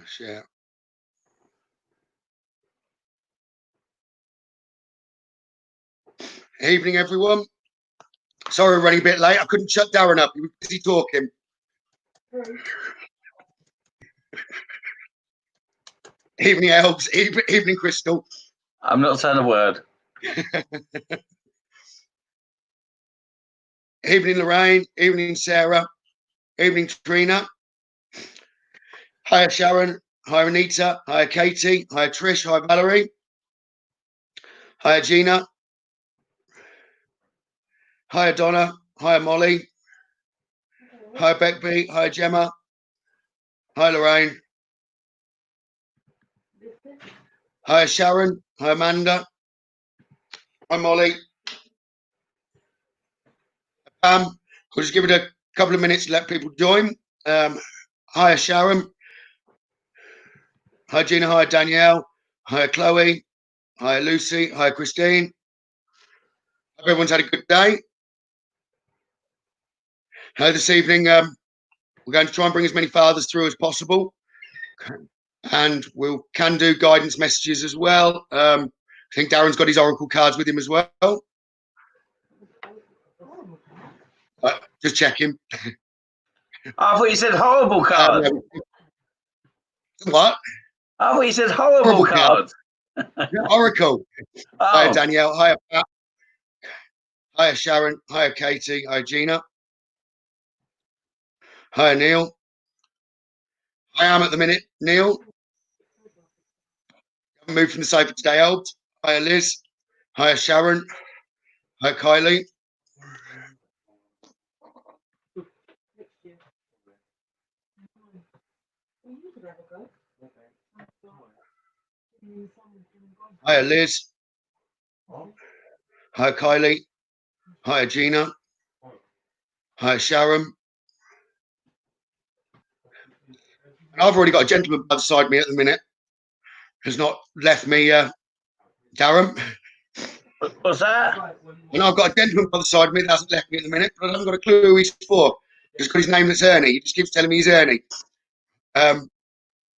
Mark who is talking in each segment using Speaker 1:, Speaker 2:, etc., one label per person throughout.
Speaker 1: Share. Evening, everyone. Sorry, we're running a bit late. I couldn't shut Darren up. He was busy talking. Evening, Elves. Evening, Crystal.
Speaker 2: I'm not saying a word.
Speaker 1: Evening, Lorraine. Evening, Sarah. Evening, Trina. Hi, Sharon. Hi, Anita. Hi, Katie. Hi, Trish. Hi, Valerie. Hi, Gina. Hi, Donna. Hi, Molly. Hi, Beckby. Hi, Gemma. Hi, Lorraine. Hi, Sharon. Hi, Amanda. Hi, Molly. We'll just give it a couple of minutes to let people join. Hi, Sharon. Hi, Gina. Hi, Danielle. Hi, Chloe. Hi, Lucy. Hi, Christine. Hope everyone's had a good day. This evening, we're going to try and bring as many fathers through as possible. And we can do guidance messages as well. I think Darren's got his oracle cards with him as well. Just checking.
Speaker 2: I thought you said horrible cards.
Speaker 1: What?
Speaker 2: I thought you said horrible cards.
Speaker 1: Oracle.
Speaker 2: Oh.
Speaker 1: Hi, Danielle. Hi, Pat. Hi, Sharon. Hi, Katie. Hi, Gina. Hi, Neil. I am at the minute, Neil. Haven't moved from the sofa today, Elbs. Hi, Liz. Hi, Sharon. Hi, Kylie. Hi, Liz. Hi, Kylie. Hi, Gina. Hi, Sharon. And I've already got a gentleman beside me at the minute. Has not left me, Darren.
Speaker 2: What's that?
Speaker 1: And I've got a gentleman by the side of me that hasn't left me at the minute, but I haven't got a clue who he's for. He's got his name that's Ernie. He just keeps telling me he's Ernie.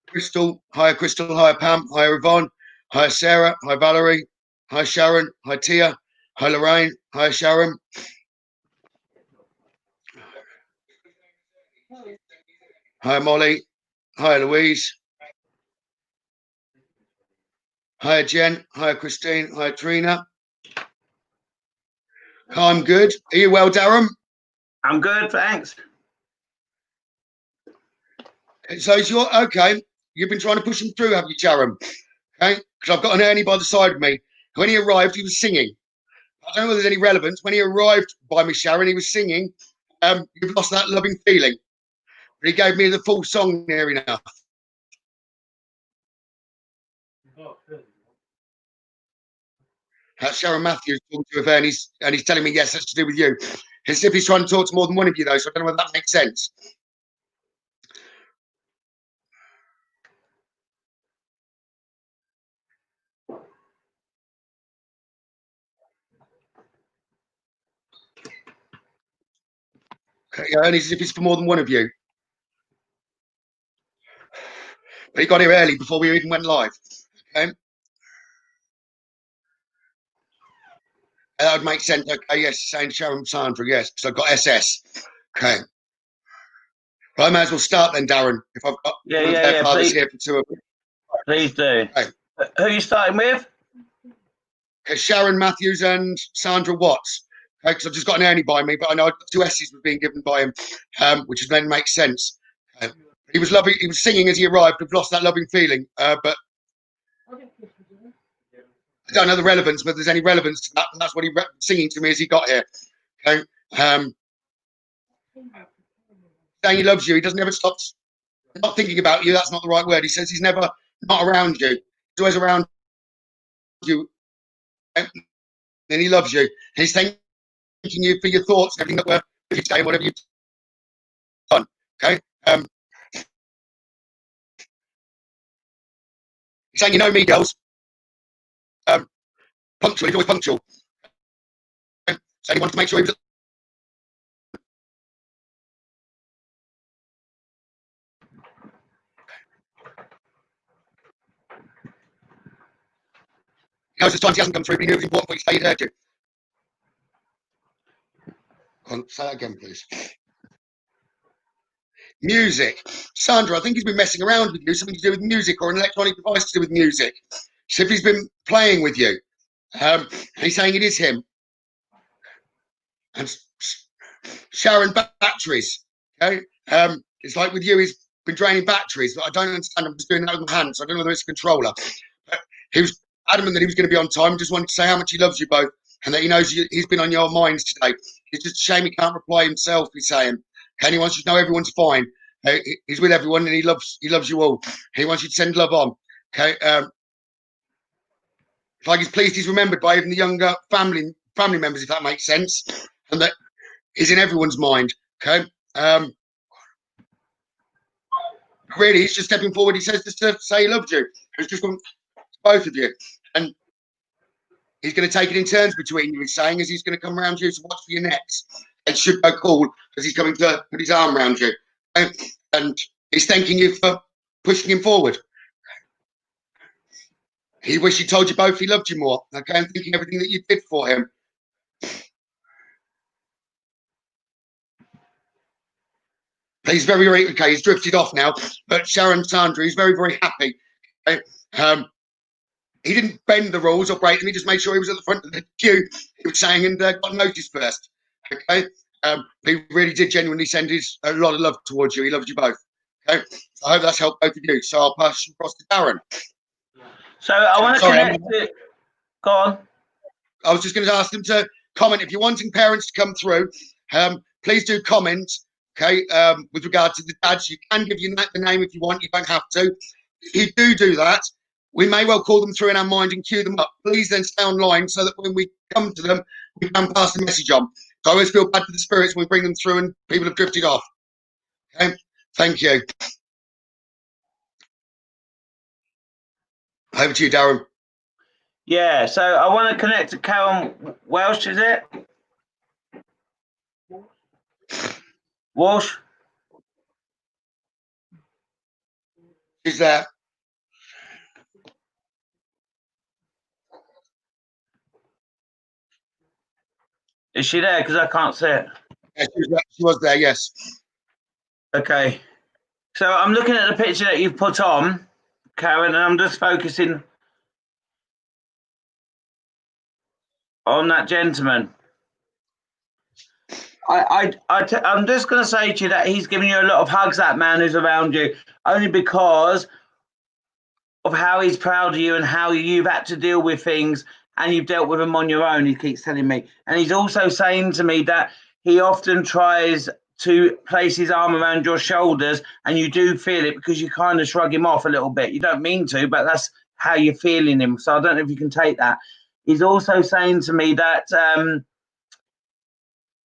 Speaker 1: Crystal. Hi, Crystal. Hi, Pam. Hi, Yvonne. Hi, Sarah. Hi, Valerie. Hi, Sharon. Hi, Tia. Hi, Lorraine. Hi, Sharon. Hi, Molly. Hi, Louise. Hi, Jen. Hi, Christine. Hi, Trina. I'm good. Are you well, Darren?
Speaker 2: I'm good, thanks.
Speaker 1: So it's your okay. You've been trying to push him through, have you, Darren? Okay, because I've got an Ernie by the side of me. When he arrived, he was singing. I don't know whether there's any relevance. When he arrived by me, Sharon, he was singing. You've lost that loving feeling. But he gave me the full song near enough. Sharon Matthews talking to her, and he's telling me yes, that's to do with you. As if he's trying to talk to more than one of you, though. So I don't know whether that makes sense. Okay, Ernie's as if it's for more than one of you. But he got here early before we even went live. Okay. That would make sense. Okay, yes, saying Sharon Sandra, yes, because I've got SS. Okay. But I may as well start then, Darren, if I've got
Speaker 2: Yeah,
Speaker 1: fathers here for two of them.
Speaker 2: Please do. Okay. Who are you starting with?
Speaker 1: Okay, Sharon Matthews and Sandra Watts. Okay, because I've just got an Ernie by me, but I know two S's were being given by him, which is then makes sense. He was loving. He was singing as he arrived. I've lost that loving feeling, but I don't know the relevance, whether there's any relevance to that. And that's what he was singing to me as he got here. Okay, saying he loves you. He doesn't ever stop not thinking about you. That's not the right word. He says he's never not around you. He's always around you, and he loves you. And he's thanking you for your thoughts, everything that were you today, whatever you've done. Okay. saying, you know me, girls. Punctual, he's always punctual. So he wanted to make sure he was. He knows there's times he hasn't come through, but he knew it was important for you to say he'd heard you. Say that again, please. Music. Sandra, I think he's been messing around with you, something to do with music or an electronic device to do with music. So if he's been playing with you, he's saying it is him. And Sharon, batteries. Okay. It's like with you, he's been draining batteries, but I don't understand. I'm just doing that with my hands. So I don't know whether it's a controller. But he was adamant that he was going to be on time. Just wanted to say how much he loves you both and that he knows he's been on your minds today. It's just a shame he can't reply himself, he's saying. And he wants you to know everyone's fine. He's with everyone and he loves you all. He wants you to send love on. Okay. It's like he's pleased he's remembered by even the younger family members, if that makes sense. And that is in everyone's mind. Okay. Really, he's just stepping forward. He says just to say he loved you. It's just both of you. And he's going to take it in turns between you, he's saying, as he's going to come around you to watch for your necks. It should go cool as he's coming to put his arm around you. And he's thanking you for pushing him forward. He wished he told you both he loved you more. Okay, and thinking everything that you did for him. He's very, very, okay, he's drifted off now. But Sharon, Sandra, he's very, very happy. Okay? He didn't bend the rules or break them. He just made sure he was at the front of the queue, he was saying, and got noticed first. Okay? He really did genuinely send a lot of love towards you. He loves you both. Okay? So I hope that's helped both of you. So I'll pass you across to Darren.
Speaker 2: So I want to connect to... Go on.
Speaker 1: I was just going to ask them to comment. If you're wanting parents to come through, please do comment. Okay, with regard to the dads, you can give you the name if you want. You don't have to. If you do that, we may well call them through in our mind and queue them up. Please then stay online so that when we come to them, we can pass the message on. So I always feel bad for the spirits when we bring them through and people have drifted off. Okay, thank you. Over to you, Darren.
Speaker 2: Yeah, so I want to connect to Karen Welsh, is it? Walsh?
Speaker 1: She's there.
Speaker 2: Is she there? Because I can't see it.
Speaker 1: Yeah, she was there, yes.
Speaker 2: Okay. So I'm looking at the picture that you've put on, Karen, and I'm just focusing on that gentleman. I'm just going to say to you that he's giving you a lot of hugs, that man who's around you, only because of how he's proud of you and how you've had to deal with things and you've dealt with them on your own, he keeps telling me. And he's also saying to me that he often tries to place his arm around your shoulders and you do feel it because you kind of shrug him off a little bit. You don't mean to, but that's how you're feeling him. So I don't know if you can take that. He's also saying to me that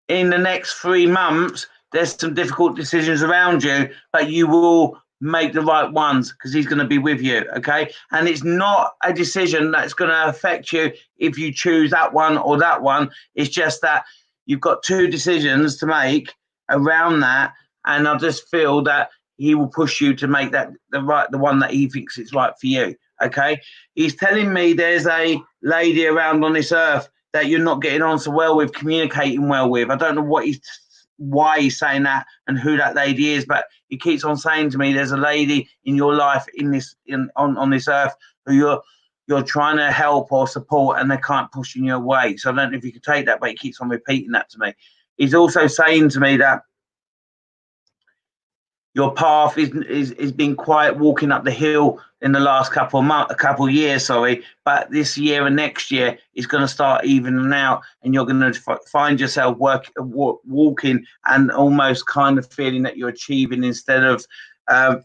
Speaker 2: in the next 3 months, there's some difficult decisions around you, but you will make the right ones because he's going to be with you, okay? And it's not a decision that's going to affect you if you choose that one or that one. It's just that you've got 2 decisions to make around that, and I just feel that he will push you to make that the one that he thinks is right for you, okay? He's telling me there's a lady around on this earth that you're not getting on so well with, communicating well with. I don't know why he's saying that and who that lady is, but he keeps on saying to me there's a lady in your life on this earth who you're trying to help or support and they can't pushing you away. So I don't know if you could take that, but he keeps on repeating that to me. He's also saying to me that your path is been quiet walking up the hill in the last couple of years, but this year and next year is going to start evening out, and you're going to find yourself walking and almost kind of feeling that you're achieving instead of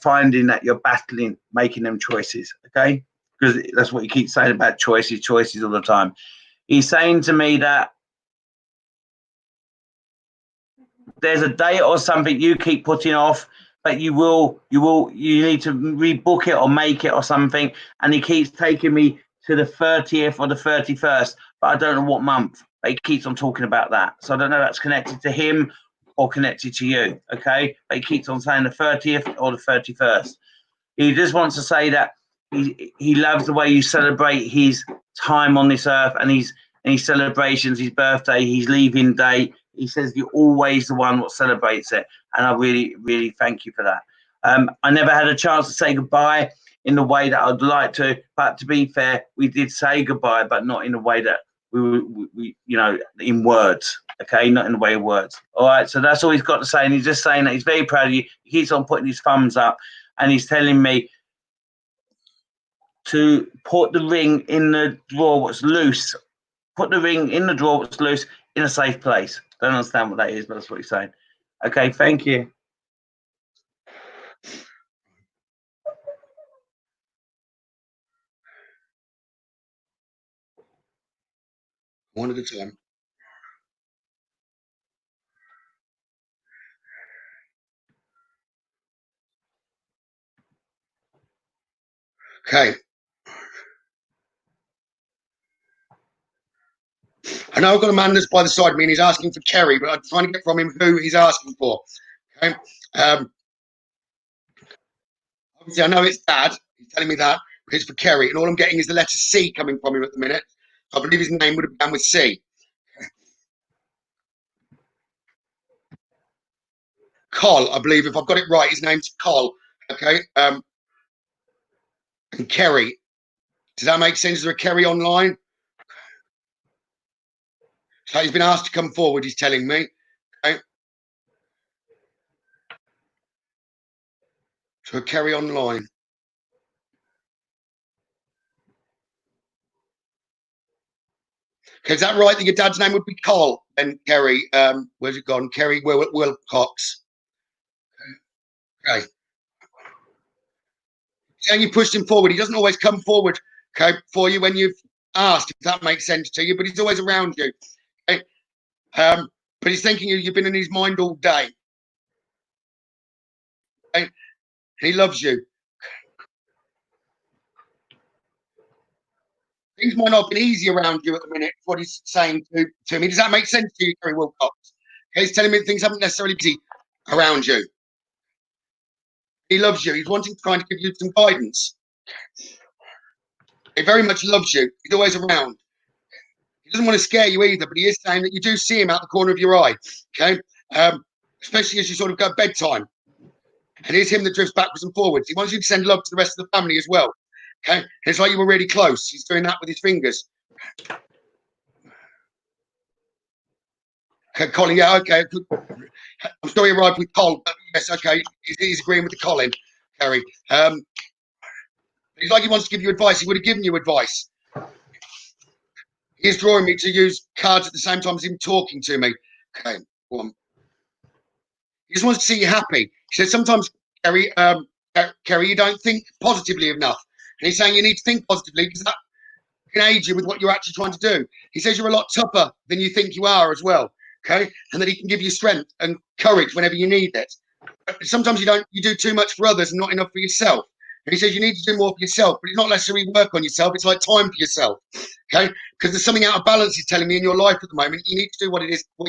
Speaker 2: finding that you're battling, making them choices, okay? Because that's what he keeps saying about choices all the time. He's saying to me that there's a date or something you keep putting off but you need to rebook it or make it or something. And he keeps taking me to the 30th or the 31st, but I don't know what month. But he keeps on talking about that, so I don't know if that's connected to him or connected to you. Okay, but he keeps on saying the 30th or the 31st. He just wants to say that he loves the way you celebrate his time on this earth and his celebrations, his birthday, his leaving day. He says you're always the one that celebrates it, and I really, really thank you for that. I never had a chance to say goodbye in the way that I'd like to, but to be fair, we did say goodbye, but not in the way that we in words. Okay, not in the way of words. All right, so that's all he's got to say, and he's just saying that he's very proud of you. He keeps on putting his thumbs up, and he's telling me to put the ring in the drawer what's loose. Put the ring in the drawer what's loose in a safe place. Don't understand what that is, but that's what he's saying. Okay, thank you.
Speaker 1: One at a time. Okay. I know I've got a man that's by the side of me and he's asking for Kerry, but I'm trying to get from him who he's asking for. Okay. Obviously, I know it's Dad. He's telling me that, but it's for Kerry. And all I'm getting is the letter C coming from him at the minute. I believe his name would have begun with C. Col, I believe, if I've got it right, his name's Col. Okay. And Kerry. Does that make sense? Is there a Kerry online? So he's been asked to come forward, he's telling me. Okay. So a Kerry online. Okay, is that right that your dad's name would be Col and Kerry? Where's it gone? Kerry Wilcox. Okay. And you pushed him forward. He doesn't always come forward, okay, for you when you've asked, if that makes sense to you, but he's always around you. Okay? But he's thinking you've been in his mind all day. Okay? And he loves you. Things might not have been easy around you at the minute, what he's saying to me. Does that make sense to you, Kerry Wilcox? Okay, he's telling me that things haven't necessarily been easy around you. He loves you. He's wanting to kind of give you some guidance. He very much loves you. He's always around. He doesn't want to scare you either, but he is saying that you do see him out the corner of your eye. Okay, especially as you sort of go bedtime. And it's him that drifts backwards and forwards. He wants you to send love to the rest of the family as well. Okay, and it's like you were really close. He's doing that with his fingers. Okay, Colin. Yeah, okay. I'm sorry you arrived with Col, but yes, okay. He's agreeing with the Colin, Kerry. He's like he wants to give you advice. He would have given you advice. He's drawing me to use cards at the same time as him talking to me. Okay, one. He just wants to see you happy. He says sometimes, Kerry, you don't think positively enough. And he's saying you need to think positively because that can aid you with what you're actually trying to do. He says you're a lot tougher than you think you are as well. Okay, and that he can give you strength and courage whenever you need it. But sometimes you do too much for others and not enough for yourself. And he says you need to do more for yourself, but it's not necessarily work on yourself. It's like time for yourself. Okay, because there's something out of balance. He's telling me in your life at the moment. You need to do what you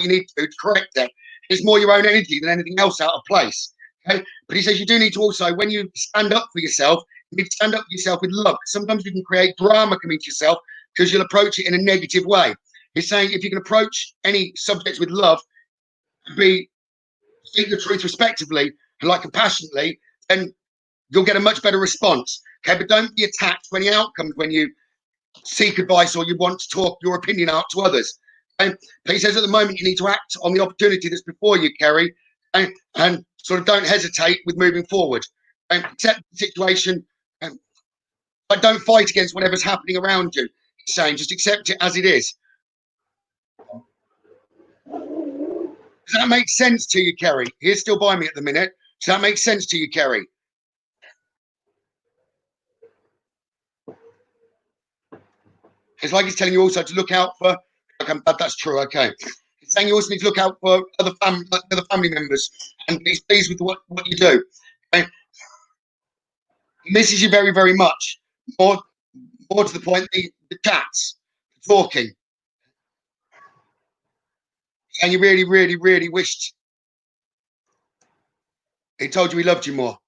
Speaker 1: need to do to correct it. It's more your own energy than anything else out of place. Okay, but he says you do need to also, when you stand up for yourself, you need to stand up for yourself with love. Sometimes you can create drama coming to yourself because you'll approach it in a negative way. He's saying if you can approach any subject with love, speak the truth respectively and like compassionately, then you'll get a much better response. Okay, but don't be attached to any outcomes when you seek advice or you want to talk your opinion out to others. Okay? But he says at the moment you need to act on the opportunity that's before you, Kerry, and sort of don't hesitate with moving forward. And accept the situation, but don't fight against whatever's happening around you. He's saying just accept it as it is. Does that make sense to you, Kerry? He's still by me at the minute. Does that make sense to you, Kerry? It's like he's telling you also to look out for. Okay, that's true. Okay, he's saying you also need to look out for other family members and be pleased with what you do. misses you very, very much. More to the point, the chats, the talking. And you really, really, really wished he told you he loved you more.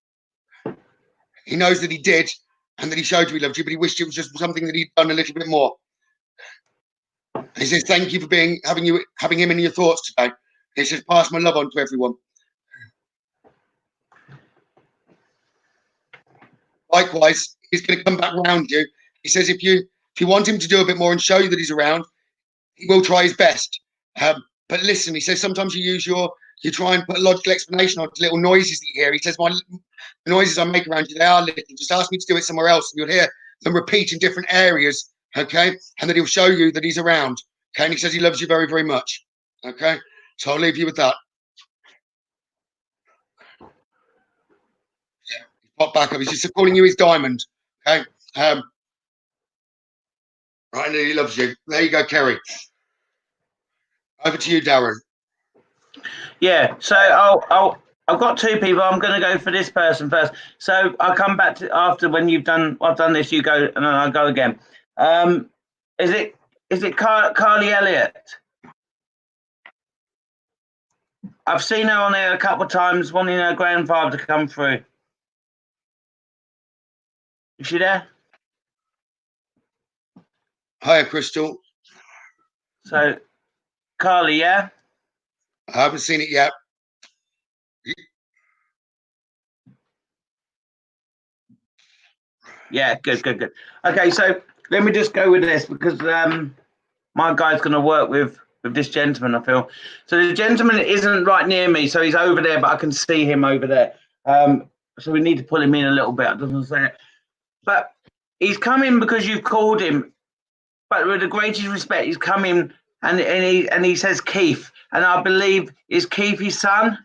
Speaker 1: He knows that he did, and that he showed you he loved you, but he wished it was just something that he'd done a little bit more. He says, thank you for having him in your thoughts today. He says, pass my love on to everyone. Likewise, he's going to come back around you. He says, if you want him to do a bit more and show you that he's around, he will try his best. But listen, he says, sometimes you try and put a logical explanation on little noises that you hear. He says, the noises I make around you, they are little. Just ask me to do it somewhere else, and you'll hear them repeat in different areas, okay? And that he'll show you that he's around, okay? And he says he loves you very, very much, okay? So I'll leave you with that. Yeah, he's popped back up. He's just calling you his diamond, okay? Right, and he loves you. There you go, Kerry. Over to you, Darren.
Speaker 2: Yeah, so I've got two people. I'm going to go for this person first. So I'll come back to after when I've done this. You go, and then I'll go again. Is it Carly Elliott? I've seen her on there a couple of times, wanting her grandfather to come through. Is she there?
Speaker 1: Hiya, Crystal.
Speaker 2: So, Carly, yeah?
Speaker 1: I haven't seen it yet.
Speaker 2: Yeah, good. Okay, so let me just go with this because my guy's going to work with this gentleman, I feel. So the gentleman isn't right near me, so he's over there, but I can see him over there. So we need to pull him in a little bit. I doesn't say it. But he's coming because you've called him. But with the greatest respect, he's coming and he says Keith. And I believe, is Keith his son?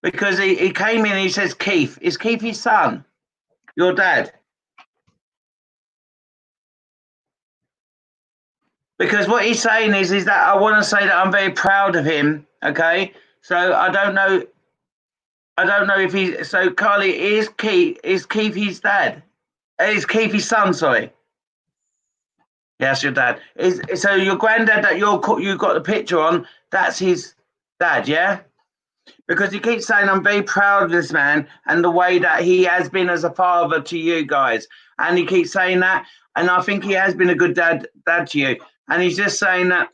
Speaker 2: Because he came in and he says Keith. Is Keith his son? Your dad? Because what he's saying is that I want to say that I'm very proud of him. Okay, so I don't know if he's so. Carly, is Keith his dad? Is Keith his son? Sorry. Yes, your dad. So your granddad that you got the picture on? That's his dad, yeah. Because he keeps saying, I'm very proud of this man and the way that he has been as a father to you guys. And he keeps saying that. And I think he has been a good dad to you. And he's just saying that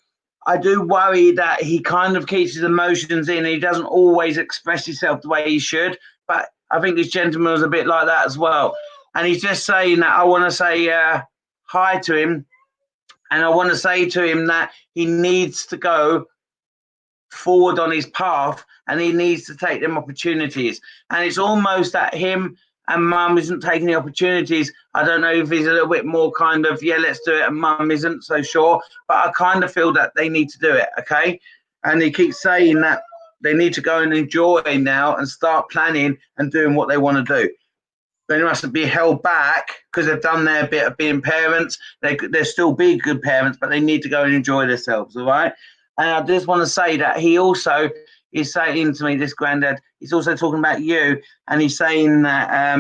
Speaker 2: I do worry that he kind of keeps his emotions in. He doesn't always express himself the way he should. But I think this gentleman was a bit like that as well. And he's just saying that I want to say hi to him. And I want to say to him that he needs to go forward on his path and he needs to take them opportunities. And it's almost that him and mum isn't taking the opportunities. I don't know if he's a little bit more kind of, yeah, let's do it, and mum isn't so sure. But I kind of feel that they need to do it, okay? And he keeps saying that they need to go and enjoy now and start planning and doing what they want to do. They mustn't be held back because they've done their bit of being parents. They're still be good parents, but they need to go and enjoy themselves, all right? And I just want to say that he also is saying to me, this granddad, he's also talking about you, and he's saying that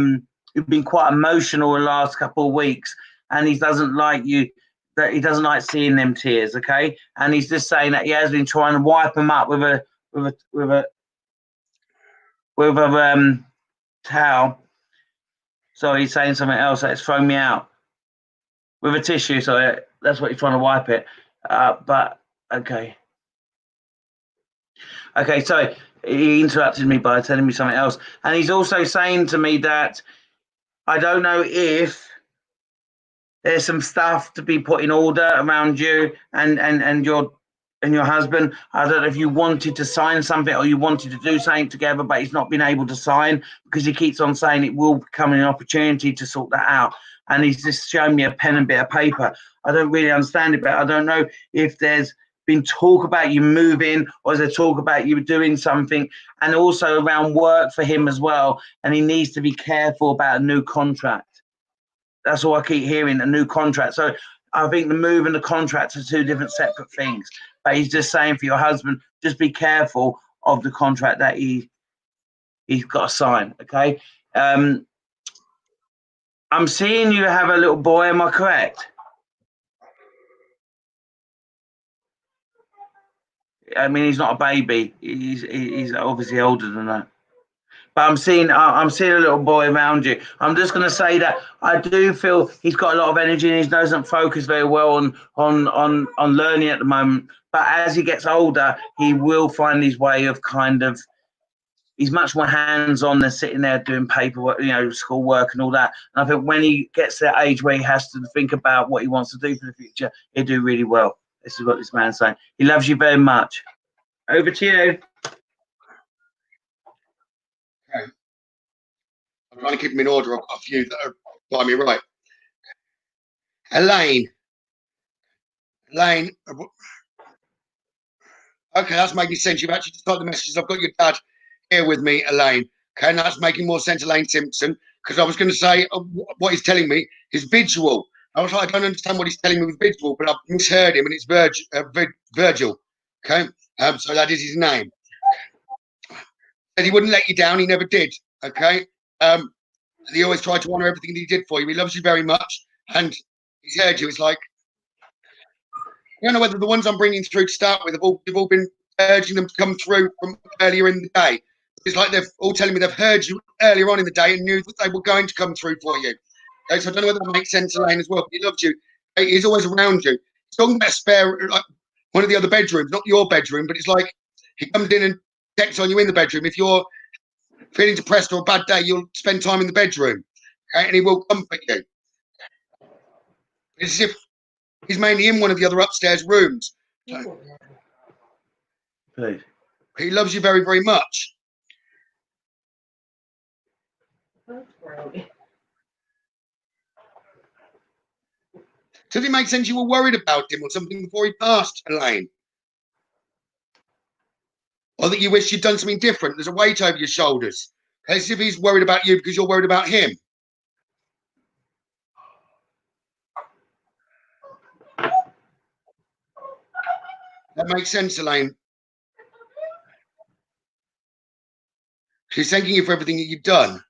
Speaker 2: you've been quite emotional the last couple of weeks, and he doesn't like you, that he doesn't like seeing them tears, okay? And he's just saying that he has been trying to wipe them up with a towel. So he's saying something else that's thrown me out. With a tissue, so that's what he's trying to wipe it. But, okay. Okay, so he interrupted me by telling me something else. And he's also saying to me that I don't know if there's some stuff to be put in order around you and your husband. I don't know if you wanted to sign something or you wanted to do something together, but he's not been able to sign because he keeps on saying it will become an opportunity to sort that out. And he's just showing me a pen and bit of paper. I don't really understand it, but I don't know if there's been talk about you moving or is there talk about you doing something, and also around work for him as well. And he needs to be careful about a new contract. That's all I keep hearing, a new contract. So I think the move and the contract are two different separate things. But he's just saying for your husband, just be careful of the contract that he's got to sign, okay? I'm seeing you have a little boy. Am I correct? I mean, he's not a baby. He's obviously older than that. But I'm seeing a little boy around you. I'm just going to say that I do feel he's got a lot of energy and he doesn't focus very well on learning at the moment. But as he gets older, he will find his way of kind of. He's much more hands-on than sitting there doing paperwork, schoolwork and all that. And I think when he gets to that age where he has to think about what he wants to do for the future, he'll do really well. This is what this man's saying. He loves you very much. Over to you.
Speaker 1: Okay. I'm trying to keep them in order. I've got a few that are by me right. Elaine. Okay, that's making sense. You've actually just got the messages. I've got your dad here with me, Elaine. Okay, and that's making more sense, Elaine Simpson, because I was going to say what he's telling me is visual. I was like, I don't understand what he's telling me with visual, but I've misheard him, and it's Virgil. Okay, so that is his name. And he wouldn't let you down. He never did. Okay, he always tried to honour everything that he did for you. He loves you very much, and he's heard you. It's like, I don't know whether the ones I'm bringing through to start with have all been urging them to come through from earlier in the day. It's like they've all telling me they've heard you earlier on in the day and knew that they were going to come through for you. Okay, so I don't know whether that makes sense, Elaine, as well. But he loves you. He's always around you. He's talking about a spare, like one of the other bedrooms, not your bedroom, but it's like he comes in and checks on you in the bedroom. If you're feeling depressed or a bad day, you'll spend time in the bedroom, okay, and he will comfort you. It's as if he's mainly in one of the other upstairs rooms. So,
Speaker 2: Please.
Speaker 1: he loves you very, very much. Does it make sense you were worried about him or something before he passed, Elaine? Or that you wish you'd done something different? There's a weight over your shoulders. As if he's worried about you because you're worried about him. That makes sense, Elaine. She's thanking you for everything that you've done.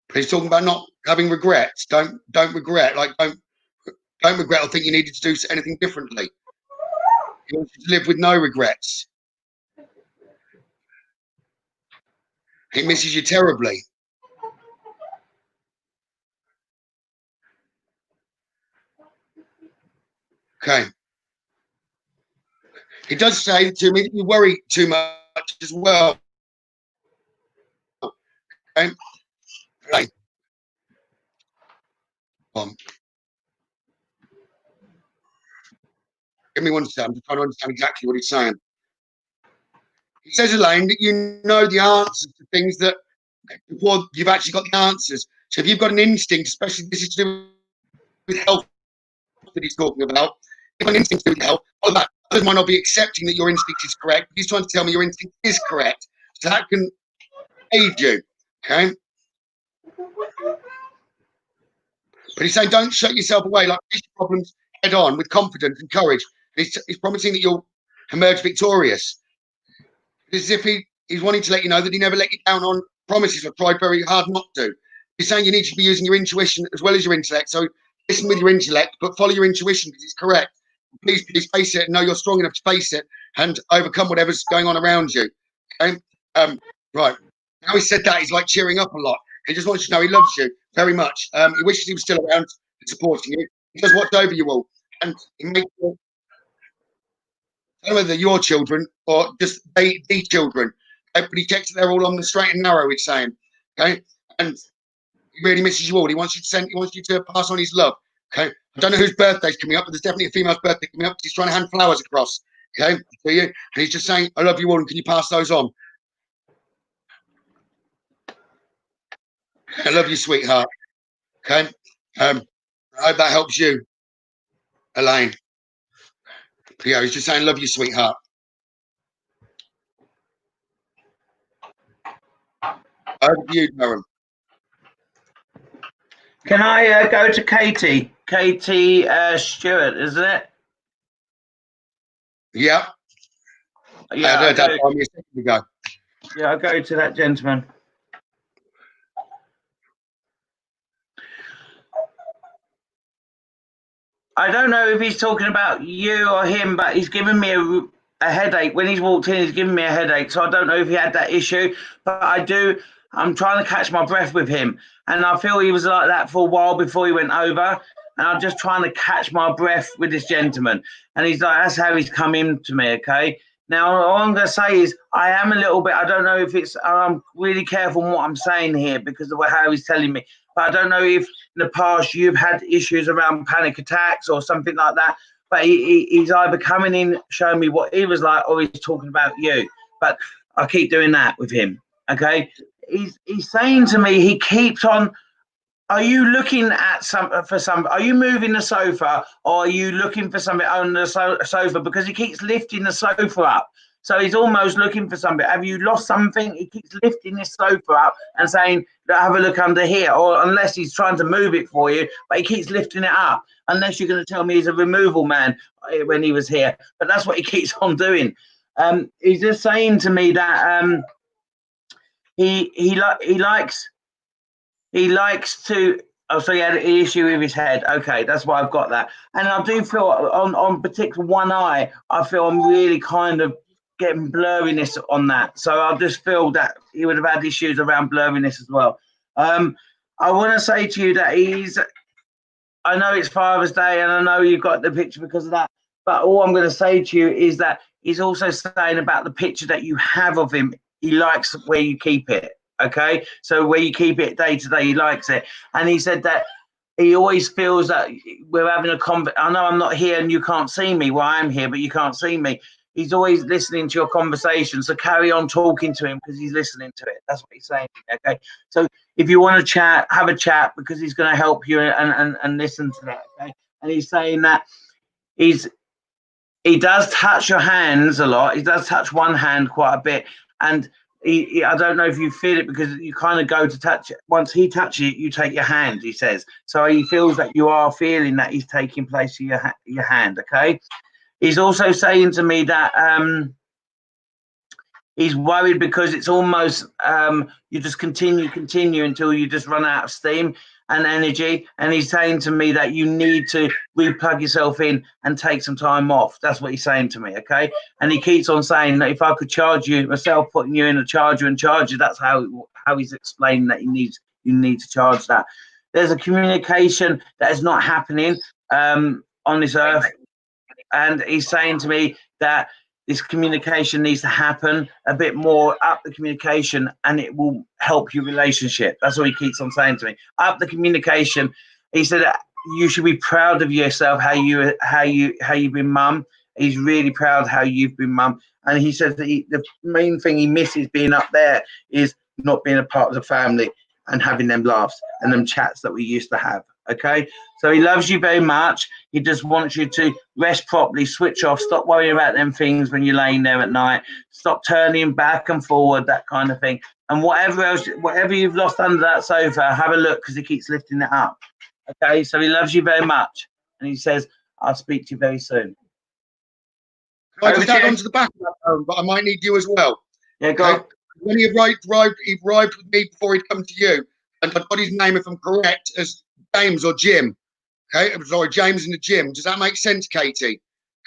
Speaker 1: But he's talking about not having regrets. Don't regret. Like don't regret or think you needed to do anything differently. He wants you to live with no regrets. He misses you terribly. Okay. He does say to me that you worry too much as well. Okay. Right. Give me one second. I'm trying to understand exactly what he's saying. He says, Elaine, that you know the answers to things that before you've actually got the answers. So if you've got an instinct, especially this is to do with health that he's talking about, if an instinct to do with health, all that, others might not be accepting that your instinct is correct. He's trying to tell me your instinct is correct. So that can aid you. Okay. But he's saying don't shut yourself away. Like face your problems head on with confidence and courage. He's promising that you'll emerge victorious. It's as if he's wanting to let you know that he never let you down on promises or tried very hard not to. He's saying you need to be using your intuition as well as your intellect. So listen with your intellect, but follow your intuition because it's correct. Please face it and know you're strong enough to face it and overcome whatever's going on around you. Okay. Right. Now he said that, he's like cheering up a lot. He just wants you to know he loves you very much. He wishes he was still around and supporting you. He does watch over you all. And he makes sure, I don't know whether your children or just the children, okay? But he checks that they're all on the straight and narrow, he's saying. Okay. And he really misses you all. He wants you to pass on his love. Okay. I don't know whose birthday's coming up, but there's definitely a female's birthday coming up. He's trying to hand flowers across. Okay. To you. And he's just saying, I love you all, and can you pass those on? I love you, sweetheart. Okay. I hope that helps you, Elaine. Yeah, he's just saying, love you, sweetheart. Over to you, Darren.
Speaker 2: Can I go to Katie? Katie Stewart, isn't it?
Speaker 1: Yeah.
Speaker 2: Yeah,
Speaker 1: I heard that a second ago.
Speaker 2: Yeah, I'll go to that gentleman. I don't know if he's talking about you or him, but he's given me a headache. When he's walked in, he's given me a headache. So I don't know if he had that issue, but I'm trying to catch my breath with him. And I feel he was like that for a while before he went over. And I'm just trying to catch my breath with this gentleman. And he's like, that's how he's come in to me, okay? Now, all I'm going to say is I am a little bit, I don't know if it's, I'm really careful on what I'm saying here because of how he's telling me. But I don't know if in the past you've had issues around panic attacks or something like that. But he's either coming in, showing me what he was like, or he's talking about you. But I keep doing that with him, okay? He's saying to me, he keeps on, are you looking at are you moving the sofa, or are you looking for something on the sofa? Because he keeps lifting the sofa up. So he's almost looking for something. Have you lost something? He keeps lifting this sofa up and saying, have a look under here. Or unless he's trying to move it for you, but he keeps lifting it up. Unless you're going to tell me he's a removal man when he was here. But that's what he keeps on doing. He's just saying to me that he likes to. Oh, so he had an issue with his head. Okay, that's why I've got that. And I do feel on particular one eye, I feel I'm really kind of getting blurriness on that. So I just feel that he would have had issues around blurriness as well. I want to say to you that I know it's Father's Day and I know you've got the picture because of that. But all I'm going to say to you is that he's also saying about the picture that you have of him. He likes where you keep it. Okay, so where you keep it day to day, he likes it. And he said that he always feels that we're having a I know I'm not here and you can't see me. Well, I'm here, but you can't see me. He's always listening to your conversation. So carry on talking to him because he's listening to it. That's what he's saying. Okay, so if you want to chat, have a chat because he's going to help you and listen to that. Okay, and he's saying that he does touch your hands a lot. He does touch one hand quite a bit. And I don't know if you feel it because you kind of go to touch it. Once he touches it, you take your hand, he says. So he feels that you are feeling that he's taking place of your hand, okay? He's also saying to me that he's worried because it's almost you just continue until you just run out of steam and energy. And he's saying to me that you need to replug yourself in and take some time off. That's what he's saying to me, okay? And he keeps on saying that if I could charge you myself, putting you in a charger and charge you, that's how he's explaining that you need to charge that. There's a communication that is not happening on this earth. And he's saying to me that this communication needs to happen a bit more, up the communication, and it will help your relationship. That's what he keeps on saying to me. Up the communication. He said that you should be proud of yourself, how you've been mum. He's really proud how you've been mum. And he said that the main thing he misses being up there is not being a part of the family and having them laughs and them chats that we used to have. Okay, so he loves you very much. He just wants you to rest properly, switch off, stop worrying about them things when you're laying there at night, stop turning back and forward, that kind of thing. And whatever you've lost under that sofa, have a look because he keeps lifting it up. Okay, so he loves you very much, and he says, I'll speak to you very soon.
Speaker 1: Can I just add on to the back of that phone, but I might need you as well.
Speaker 2: Yeah, go on.
Speaker 1: When he arrived with me before he'd come to you, and I got his name, if I'm correct, as James or Jim. Okay, sorry, James in the gym. Does that make sense, Katie?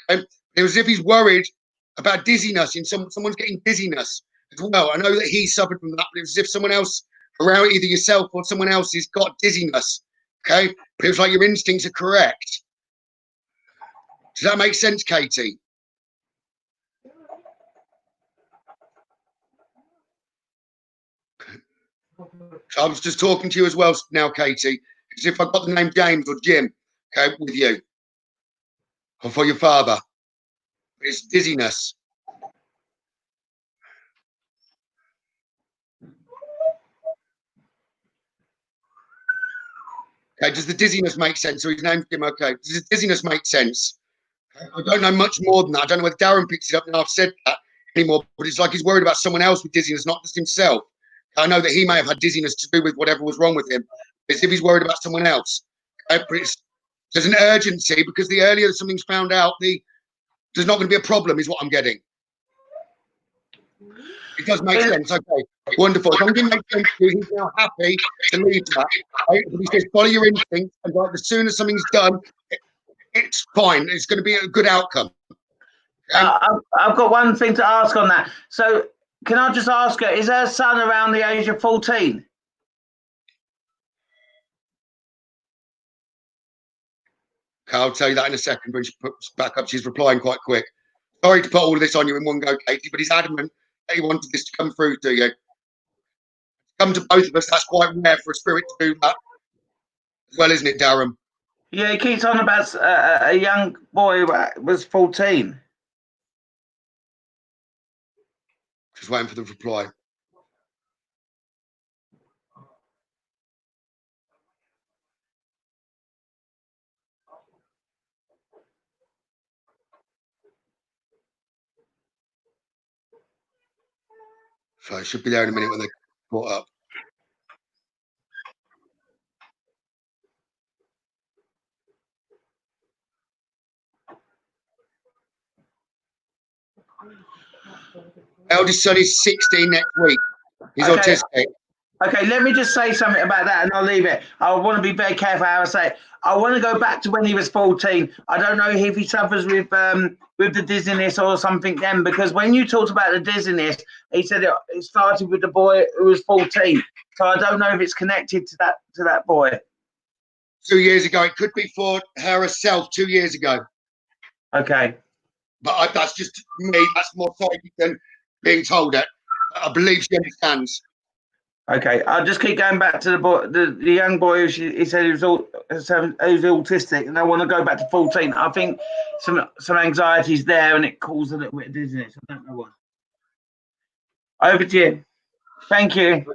Speaker 1: It was as if he's worried about dizziness. Someone's getting dizziness as well. I know that he suffered from that, but it was as if someone else around, either yourself or someone else, has got dizziness. Okay, but it was like your instincts are correct. Does that make sense, Katie? So I was just talking to you as well now, Katie, as if I got the name James or Jim, okay, with you, or for your father. It's dizziness. Okay, does the dizziness make sense? So his name's Jim, okay. Does the dizziness make sense? I don't know much more than that. I don't know whether Darren picks it up now I've said that anymore, but it's like he's worried about someone else with dizziness, not just himself. I know that he may have had dizziness to do with whatever was wrong with him. It's if he's worried about someone else. Okay? But there's an urgency because the earlier something's found out, there's not going to be a problem, is what I'm getting. It does make sense. Okay, wonderful. If something makes sense to you, he's now happy to leave that. Right? He says, follow your instincts, and like, as soon as something's done, it's fine. It's going to be a good outcome. Okay?
Speaker 2: I've got one thing to ask on that. So can I just ask her, is her son around the age of 14?
Speaker 1: Okay, I'll tell you that in a second when she puts back up. She's replying quite quick. Sorry to put all of this on you in one go, Katie, but he's adamant that he wanted this to come through to you. Come to both of us. That's quite rare for a spirit to do that as well, isn't it, Darren?
Speaker 2: Yeah, he keeps on about a young boy who was 14.
Speaker 1: Just waiting for the reply. So it should be there in a minute when they brought up. Eldest son is 16 next week. He's autistic.
Speaker 2: Okay, let me just say something about that and I'll leave it. I want to be very careful how I say it. I want to go back to when he was 14. I don't know if he suffers with the dizziness or something then, because when you talked about the dizziness, he said it started with the boy who was 14. So I don't know if it's connected to that boy.
Speaker 1: 2 years ago. It could be for her herself 2 years ago.
Speaker 2: Okay.
Speaker 1: But that's just me. That's more psychic than being told it. I believe she understands.
Speaker 2: Okay, I'll just keep going back to the boy, the young boy. He said he was autistic, and I want to go back to 14. I think some anxiety's there, and it caused a little bit of dizziness. I don't know why. Over to you. Thank you.
Speaker 1: Okay.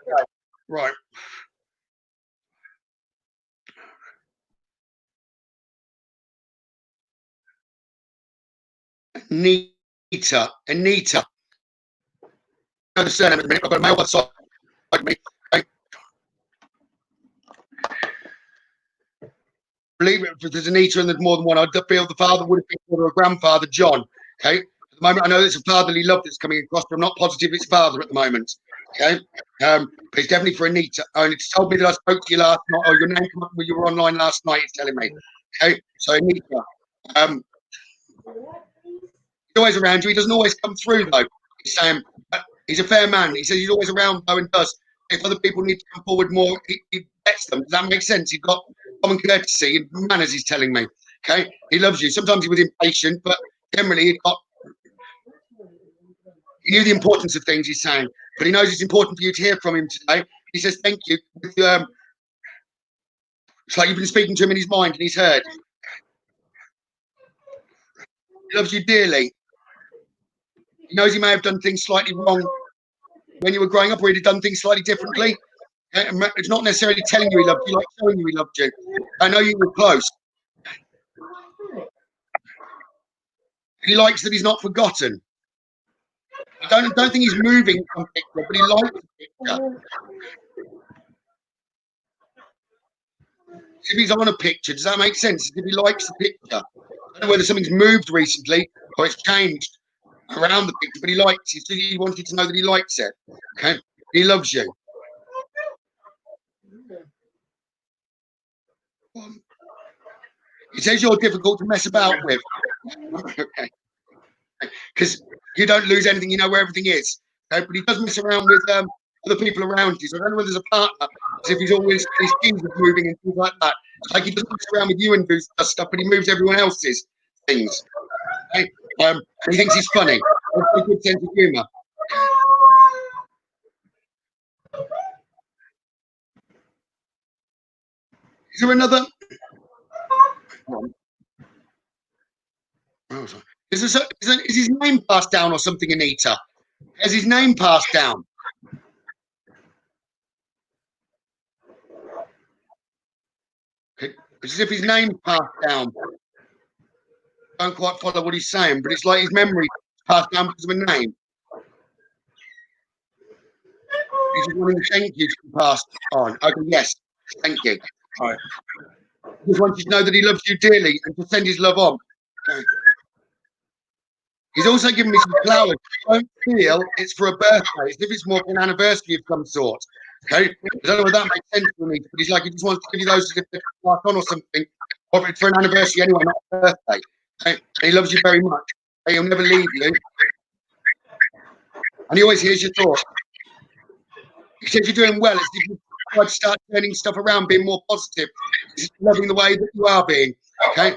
Speaker 1: Right. Anita. I understand in a minute. I've got a male outside me. Okay. Believe it, if there's Anita and there's more than one, I'd feel the father would have been or a grandfather, John. Okay. At the moment, I know there's a fatherly love that's coming across, but I'm not positive it's father at the moment. Okay. But it's definitely for Anita. And it's told me that I spoke to you last night, or your name came up when you were online last night. It's telling me. Okay. So Anita. He's always around you. He doesn't always come through though. He's saying he's a fair man. He says he's always around though and does. If other people need to come forward more, he lets them. Does that make sense? He's got common courtesy and manners. He's telling me. Okay, he loves you. Sometimes he was impatient, but generally he knew the importance of things. He's saying, but he knows it's important for you to hear from him today. He says thank you. It's like you've been speaking to him in his mind and he's heard. He loves you dearly. He knows he may have done things slightly wrong when you were growing up, or he'd have done things slightly differently. It's not necessarily telling you he loved you, like showing you he loved you. I know you were close. He likes that he's not forgotten. I don't think he's moving from picture, but he likes the picture. If he's on a picture, does that make sense? If he likes the picture. I don't know whether something's moved recently or it's changed around the picture, but he likes it. He wanted to know that he likes it. Okay, he loves you. He says you're difficult to mess about with. Okay, because you don't lose anything. You know where everything is. Okay, but he does mess around with other people around you. So I don't know whether there's a partner. As if he's always his keys are moving and things like that. It's like he doesn't mess around with you and do stuff, but he moves everyone else's things. Okay? He thinks he's funny. Has a good sense of humour. Is there another? Oh, sorry. Is his name passed down or something, Anita? Has his name passed down? Okay. It's as if his name passed down. I don't quite follow what he's saying, but it's like his memory passed down because of a name. He's just wanting to thank you to be passed on. Okay, yes, thank you. All right. He just wants you to know that he loves you dearly and to send his love on. Okay. He's also given me some flowers. I don't feel it's for a birthday. It's if it's more for an anniversary of some sort. Okay? I don't know if that makes sense for me, but he's like, he just wants to give you those to pass on or something. Offered for an anniversary anyway, not a birthday. Okay? He loves you very much. Okay? He'll never leave you. And he always hears your thoughts. He says you're doing well. It's if you try to start turning stuff around, being more positive. He's loving the way that you are being. Okay?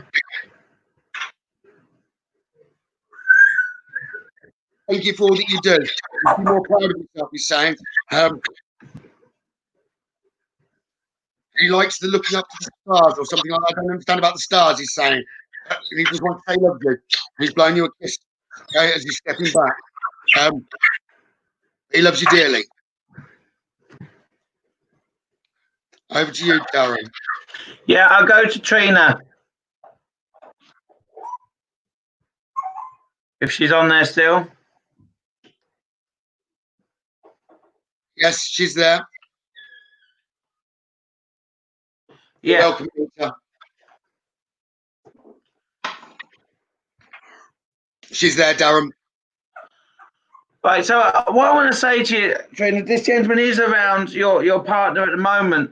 Speaker 1: Thank you for all that you do. Be more proud of yourself, he's saying. He likes the looking up to the stars or something like that. I don't understand about the stars, he's saying. And he just wants to say love you. He's blowing you a kiss, okay, as he's stepping back. He loves you dearly. Over to you, Darren.
Speaker 2: Yeah, I'll go to Trina. If she's on there still.
Speaker 1: Yes, she's there.
Speaker 2: Yeah.
Speaker 1: Welcome, Peter. She's there, Darren.
Speaker 2: Right, so what I want to say to you, Trina, this gentleman is around your partner at the moment.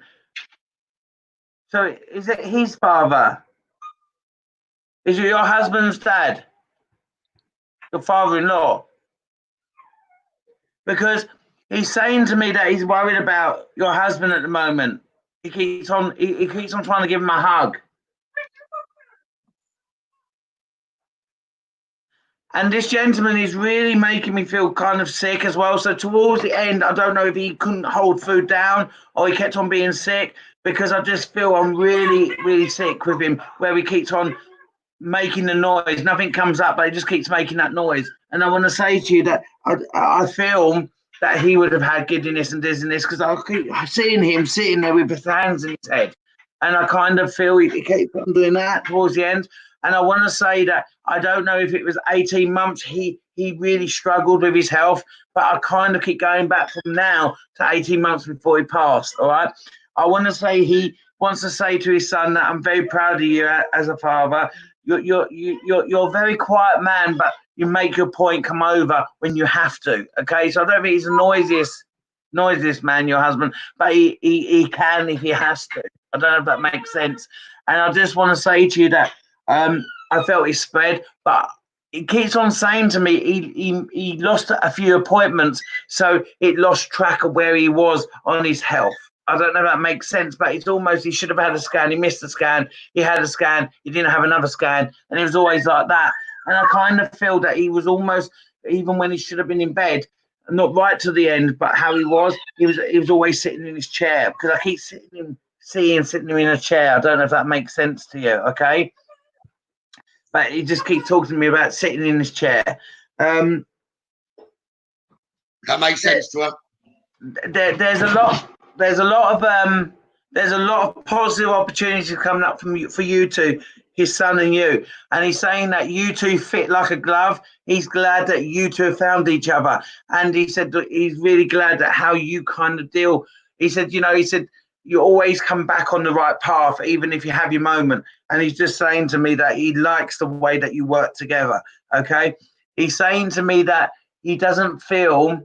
Speaker 2: So is it his father? Is it your husband's dad? Your father-in-law? Because he's saying to me that he's worried about your husband at the moment. He keeps on trying to give him a hug. And this gentleman is really making me feel kind of sick as well. So towards the end, I don't know if he couldn't hold food down or he kept on being sick, because I just feel I'm really, really sick with him, where he keeps on making the noise. Nothing comes up, but he just keeps making that noise. And I want to say to you that I feel that he would have had giddiness and dizziness, because I keep seeing him sitting there with his hands in his head. And I kind of feel he keeps on doing that towards the end. And I want to say that I don't know if it was 18 months he really struggled with his health, but I kind of keep going back from now to 18 months before he passed, all right? I want to say he wants to say to his son that I'm very proud of you as a father. You're a very quiet man, but you make your point come over when you have to, okay? So I don't think he's the noisiest man, your husband, but he can if he has to. I don't know if that makes sense. And I just want to say to you that I felt he spread, but he keeps on saying to me he lost a few appointments, so it lost track of where he was on his health. I don't know if that makes sense, but it's almost he should have had a scan. He missed a scan. He had a scan. He didn't have another scan, and it was always like that. And I kind of feel that he was almost, even when he should have been in bed, not right to the end, but how he was always sitting in his chair, because I keep sitting him in a chair. I don't know if that makes sense to you, okay? But he just keeps talking to me about sitting in his chair.
Speaker 1: That makes sense to her.
Speaker 2: There's a lot of positive opportunities coming up for you two, his son and you. And he's saying that you two fit like a glove. He's glad that you two have found each other. And he said that he's really glad that how you kind of deal. He said, you always come back on the right path, even if you have your moment. And he's just saying to me that he likes the way that you work together, okay? He's saying to me that he doesn't feel,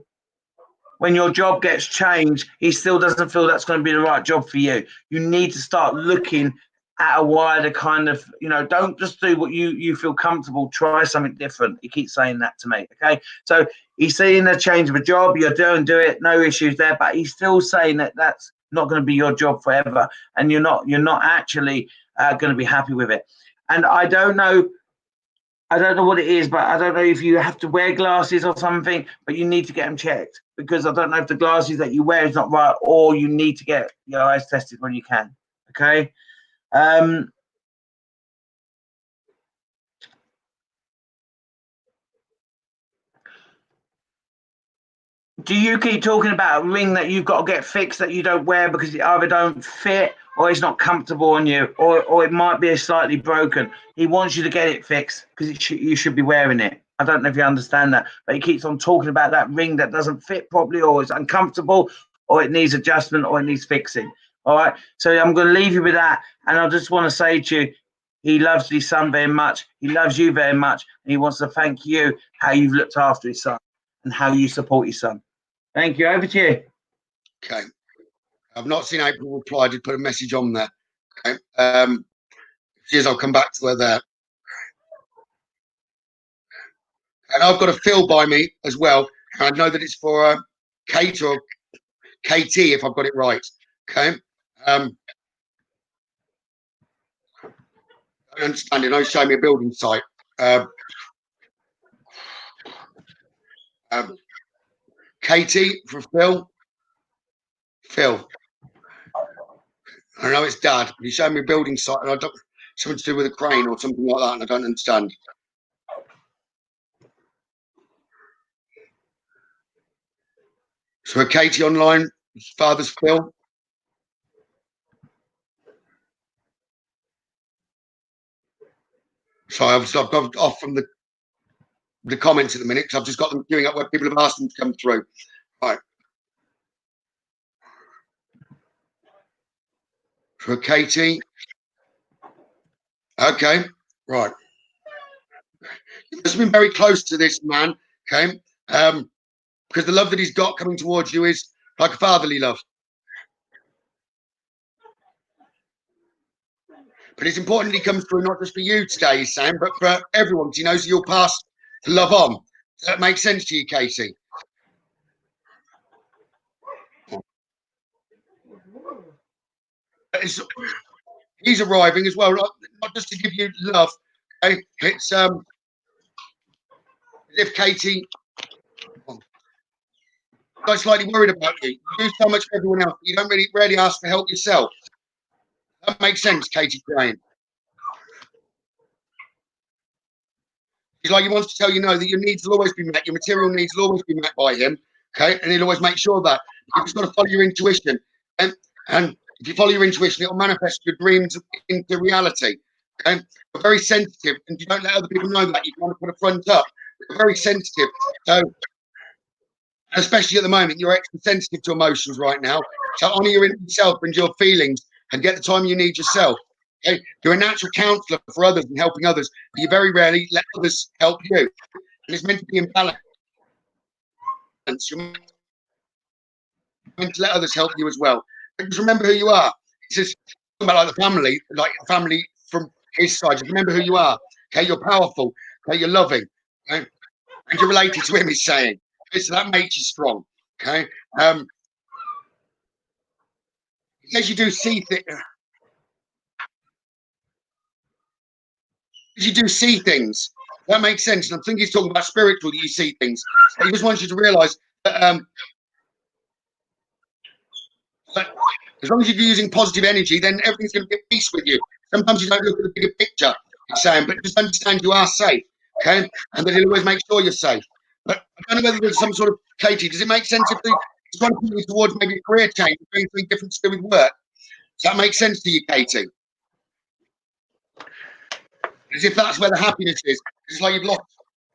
Speaker 2: when your job gets changed, he still doesn't feel that's going to be the right job for you. You need to start looking at a wider kind of, don't just do what you feel comfortable. Try something different. He keeps saying that to me, okay? So he's saying a change of a job. You're do it. No issues there. But he's still saying that that's not going to be your job forever, and you're not actually going to be happy with it. And I don't know what it is, but I don't know if you have to wear glasses or something, but you need to get them checked, because I don't know if the glasses that you wear is not right, or you need to get your eyes tested when you can, okay? Do you keep talking about a ring that you've got to get fixed that you don't wear because it either don't fit or it's not comfortable on you, or it might be slightly broken? He wants you to get it fixed because you should be wearing it. I don't know if you understand that, but he keeps on talking about that ring that doesn't fit properly, or it's uncomfortable, or it needs adjustment, or it needs fixing. All right. So I'm going to leave you with that. And I just want to say to you, he loves his son very much. He loves you very much. And he wants to thank you how you've looked after his son and how you support his son. Thank you. Over to you.
Speaker 1: Okay. I've not seen April reply. I did put a message on there. Okay. Cheers, I'll come back to her there. And I've got a Phil by me as well. And I know that it's for Kate or KT, if I've got it right. Okay. I don't understand it. Don't show me a building site. Katie for Phil. Phil. I know it's Dad, but he showed me a building site, and I don't something to do with a crane or something like that, and I don't understand. So, Katie online, father's Phil. So I've got off from the comments at the minute because I've just got them queuing up where people have asked them to come through. Right. For Katie. Okay. Right. You must have been very close to this man. Okay. Because the love that he's got coming towards you is like a fatherly love. But it's important that he comes through not just for you today, he's saying, but for everyone, because he knows you'll pass the love on. Does that make sense to you, Katie? He's arriving as well, not just to give you love. Okay? It's as if Katie got slightly worried about you. You do so much for everyone else, but you don't rarely ask for help yourself. That makes sense, Katie Graham. He's like he wants to tell you, no, that your needs will always be met, your material needs will always be met by him. Okay, and he'll always make sure that you've just got to follow your intuition, and if you follow your intuition, it'll manifest your dreams into reality. Okay, we're very sensitive, and you don't let other people know that. You kind of put a front up. We're very sensitive, so especially at the moment, you're extra sensitive to emotions right now. So honor your inner self and your feelings, and get the time you need yourself. Okay, you're a natural counselor for others and helping others, but you very rarely let others help you, and it's meant to be in balance. You're meant to let others help you as well. But just remember who you are. It's just about like the family, like a family from his side. Just remember who you are. Okay, you're powerful. Okay, you're loving. Okay, and you're related to him. He's saying. Okay, so that makes you strong. Okay. As you do see things. As you do see things. That makes sense. And I think he's talking about spiritual. That you see things. He just wants you to realise that. As long as you're using positive energy, then everything's going to be at peace with you. Sometimes you don't look at the bigger picture, he's saying, but just understand you are safe, okay? And that he'll always make sure you're safe. But I don't know whether there's some sort of, Katie, does it make sense if he's trying to put you towards maybe a career change, doing something different to do with work? Does that make sense to you, Katie? As if that's where the happiness is. It's like you've lost,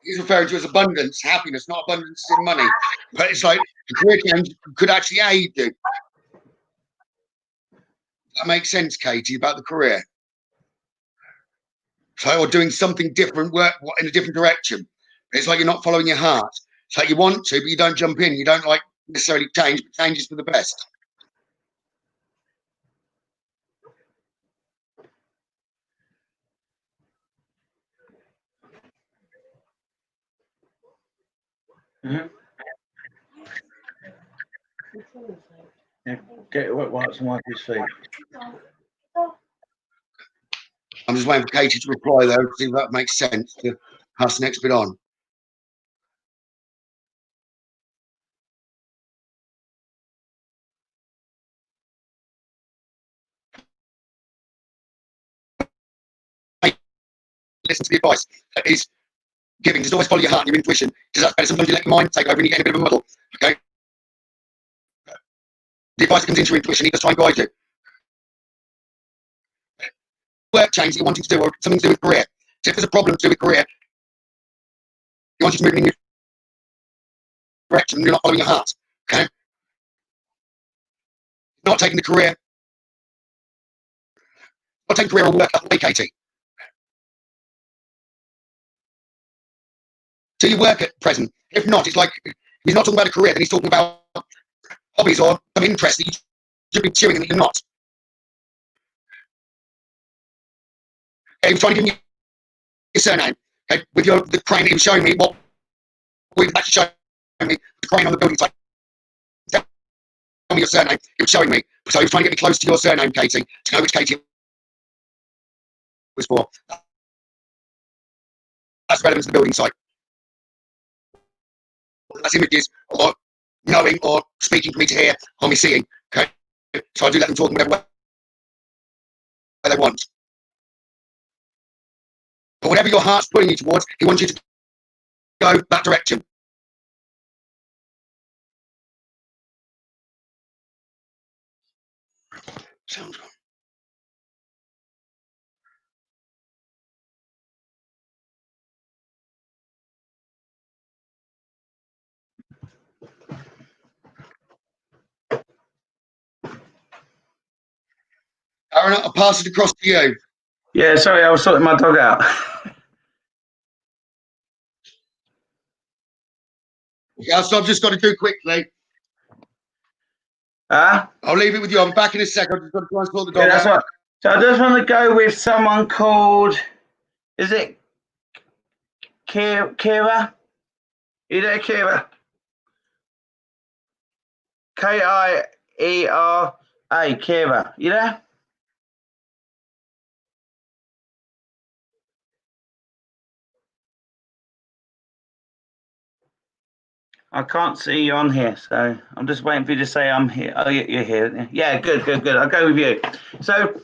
Speaker 1: he's referring to as abundance, happiness, not abundance in money. But it's like the career change could actually aid you. That makes sense, Katie, about the career. So, or doing something different, work in a different direction. It's like you're not following your heart. It's like you want to, but you don't jump in. You don't like necessarily change, but change is for the best.
Speaker 2: Mm-hmm. Yeah, get it wipes and wipe his feet.
Speaker 1: I'm just waiting for Katie to reply though, to see if that makes sense to pass the next bit on. Listen to the advice that he's giving. Just always follow your heart and your intuition. Because that's better. Sometimes you let your mind take over and you get in a bit of a muddle. Okay. The advice that comes into your intuition, he does try and guide you. Work change that you're wanting to do, or something to do with career. So if there's a problem to do with career, you want you to move in a new direction and you're not following your heart. Okay. Not taking the career. Not taking career or work that way, Katie. Do you work at present? If not, it's like he's not talking about a career, then he's talking about hobbies or some interest that you should be pursuing and that you're not. he was trying to give me your surname. Okay, with the crane, he was showing me what we actually showing me the crane on the building site. Tell me your surname. He was showing me. So he was trying to get me close to your surname, Katie, to know which Katie it was for. That's relevant to the building site. That's images or knowing or speaking for me to hear or me seeing. Okay, so I do let them talk in whatever way they want. But whatever your heart's pulling you towards, he wants you to go that direction. Sounds good. Aaron, I'll pass it across to you.
Speaker 2: Yeah, sorry, I was sorting my dog out.
Speaker 1: Yeah, so I've just got to do quickly.
Speaker 2: Huh?
Speaker 1: I'll leave it with you. I'm back in a second. I've just got to try and sort the dog
Speaker 2: Yeah, that's
Speaker 1: out.
Speaker 2: right. So I just want to go with someone called, is it Kira? You there, Kira? Kiera, Kira. You there? I can't see you on here, so I'm just waiting for you to say I'm here. Oh, you're here. Yeah, good. I'll go with you. So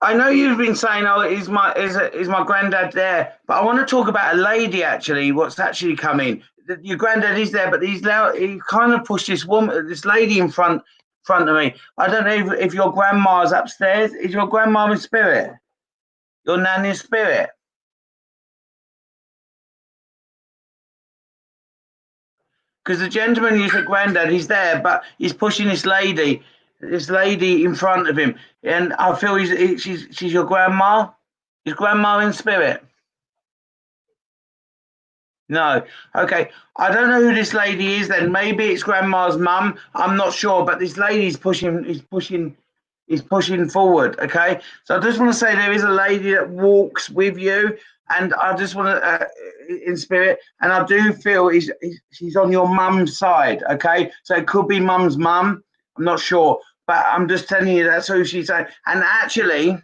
Speaker 2: I know you've been saying, "Oh, is my granddad there?" But I want to talk about a lady actually. What's actually coming? Your granddad is there, but he kind of pushed this lady in front of me. I don't know if your grandma's upstairs. Is your grandma in spirit? Your nan in spirit? Because the gentleman you said granddad, he's there, but he's pushing this lady in front of him, and I feel she's your grandma. Is grandma in spirit? No. Okay. I don't know who this lady is. Then maybe it's grandma's mum. I'm not sure, but this lady's pushing forward. Okay. So I just want to say there is a lady that walks with you, and I just want to in spirit, and I do feel she's on your mum's side. Okay. So it could be mum's mum. I'm not sure, but I'm just telling you that's who she's saying. And actually,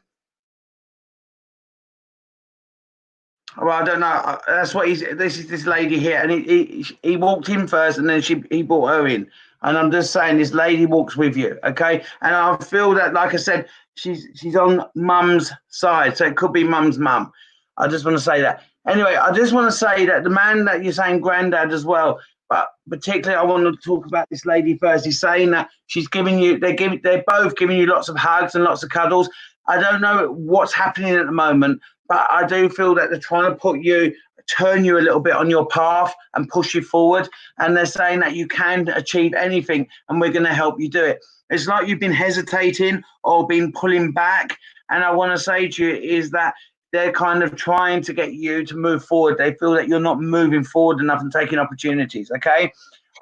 Speaker 2: well, I don't know. That's what he's. This is this lady here, and he walked in first, and then he brought her in. And I'm just saying, this lady walks with you, okay? And I feel that, like I said, she's on mum's side, so it could be mum's mum. I just want to say that. Anyway, I just want to say that the man that you're saying granddad as well, but particularly I want to talk about this lady first. He's saying that she's giving you, they're both giving you lots of hugs and lots of cuddles. I don't know what's happening at the moment, but I do feel that they're trying to turn you a little bit on your path and push you forward. And they're saying that you can achieve anything, and we're going to help you do it. It's like you've been hesitating or been pulling back. And I want to say to you is that they're kind of trying to get you to move forward. They feel that you're not moving forward enough and taking opportunities. Okay.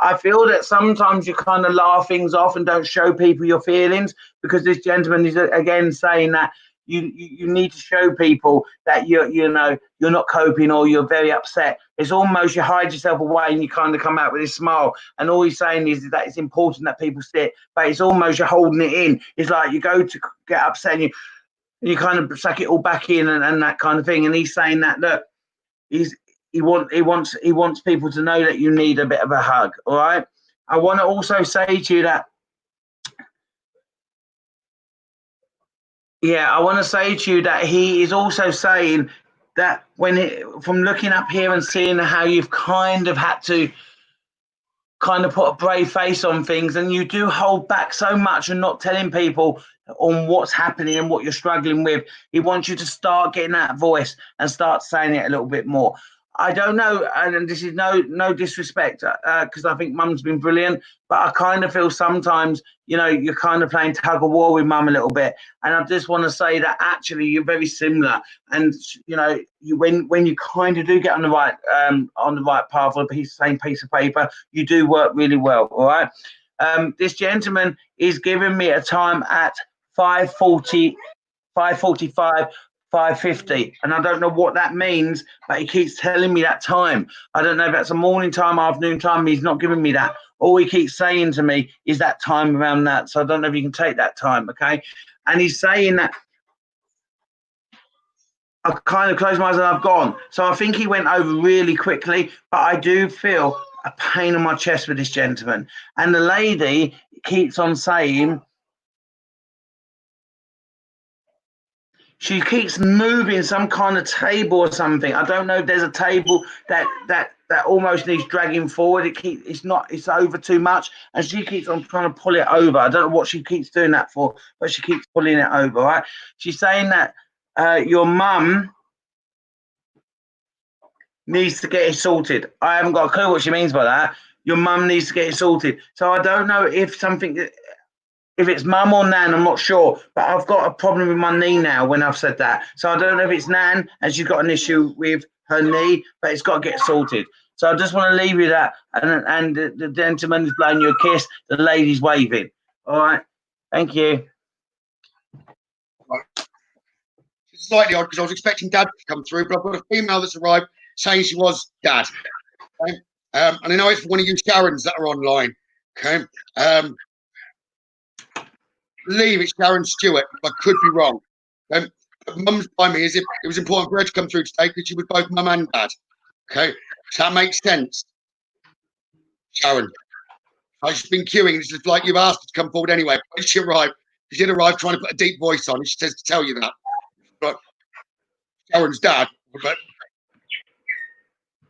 Speaker 2: I feel that sometimes you kind of laugh things off and don't show people your feelings, because this gentleman is again saying that you need to show people that you're not coping, or you're very upset. It's almost you hide yourself away and you kind of come out with a smile, and all he's saying is that it's important that people see it, but it's almost you're holding it in. It's like you go to get upset and you kind of suck it all back in and that kind of thing. And he's saying that, look, he wants people to know that you need a bit of a hug. All right. I want to also say to you that, I want to say to you that he is also saying that from looking up here and seeing how you've kind of had to kind of put a brave face on things, and you do hold back so much and not telling people on what's happening and what you're struggling with. He wants you to start getting that voice and start saying it a little bit more. I don't know, and this is no disrespect, because I think mum's been brilliant, but I kind of feel sometimes, you're kind of playing tug of war with mum a little bit. And I just want to say that actually you're very similar. And, when you kind of do get on the right path on the same piece of paper, you do work really well, all right? This gentleman is giving me a time at 5:45 5:50, and I don't know what that means, but he keeps telling me that time. I don't know if that's a morning time, afternoon time. He's not giving me that. All he keeps saying to me is that time around that. So I don't know if you can take that time, okay? And he's saying that I kind of closed my eyes and I've gone. So I think he went over really quickly, but I do feel a pain on my chest with this gentleman. And the lady keeps on saying, she keeps moving some kind of table or something. I don't know if there's a table that almost needs dragging forward. It's over too much, and she keeps on trying to pull it over. I don't know what she keeps doing that for, but she keeps pulling it over. Right? She's saying that your mum needs to get it sorted. I haven't got a clue what she means by that. Your mum needs to get it sorted. So I don't know if it's mum or nan, I'm not sure, but I've got a problem with my knee now when I've said that. So I don't know if it's nan and she's got an issue with her knee, but it's got to get sorted. So I just want to leave you that, and the gentleman is blowing you a kiss, the lady's waving. All right, thank you.
Speaker 1: Right. It's slightly odd because I was expecting Dad to come through, but I've got a female that's arrived saying she was Dad. Okay? And I know it's one of you Sharons that are online. Okay. Believe it's Sharon Stewart, but I could be wrong. But Mum's by me as if it was important for her to come through today because she was both Mum and Dad. Okay, so that makes sense. Sharon, she's been queuing. It's just like you've asked her to come forward anyway. When she arrived, she did arrive trying to put a deep voice on, and she says to tell you that. But Sharon's Dad, but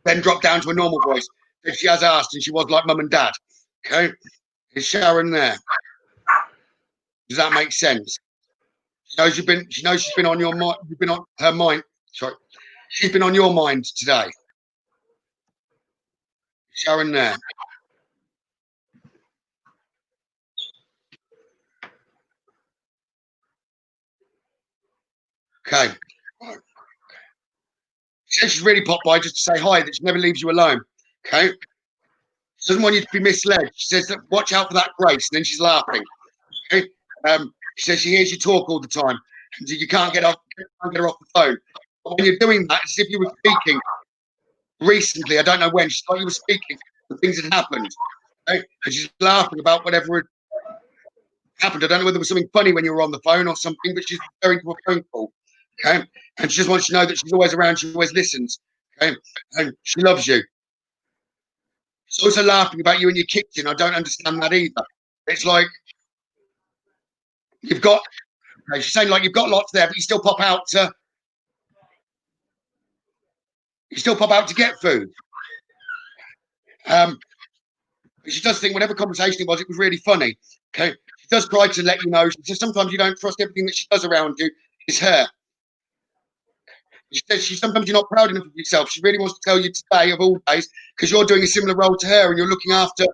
Speaker 1: then dropped down to a normal voice. So she has asked, and she was like Mum and Dad. Okay, is Sharon there? Does that make sense? She knows she's been on your mind. You've been on her mind. Sorry, she's been on your mind today. Is Sharon there? Okay. She says she's really popped by just to say hi, that she never leaves you alone. Okay. She doesn't want you to be misled. She says that watch out for that Grace, and then she's laughing. Okay. She says she hears you talk all the time, and you can't get her off the phone. But when you're doing that, it's as if you were speaking recently. I don't know when. She's like you were speaking and things had happened. Okay? And she's laughing about whatever had happened. I don't know whether it was something funny when you were on the phone or something, but she's referring to a phone call. Okay. And she just wants you to know that she's always around, she always listens. Okay. And she loves you. She's also laughing about you in your kitchen. I don't understand that either. It's like you've got, okay, she's saying like you've got lots there, but you still pop out to get food. She does think whatever conversation it was really funny. Okay. She does try to let you know. She says sometimes you don't trust everything that she does around you is her. She says sometimes you're not proud enough of yourself. She really wants to tell you today, of all days, because you're doing a similar role to her and you're looking after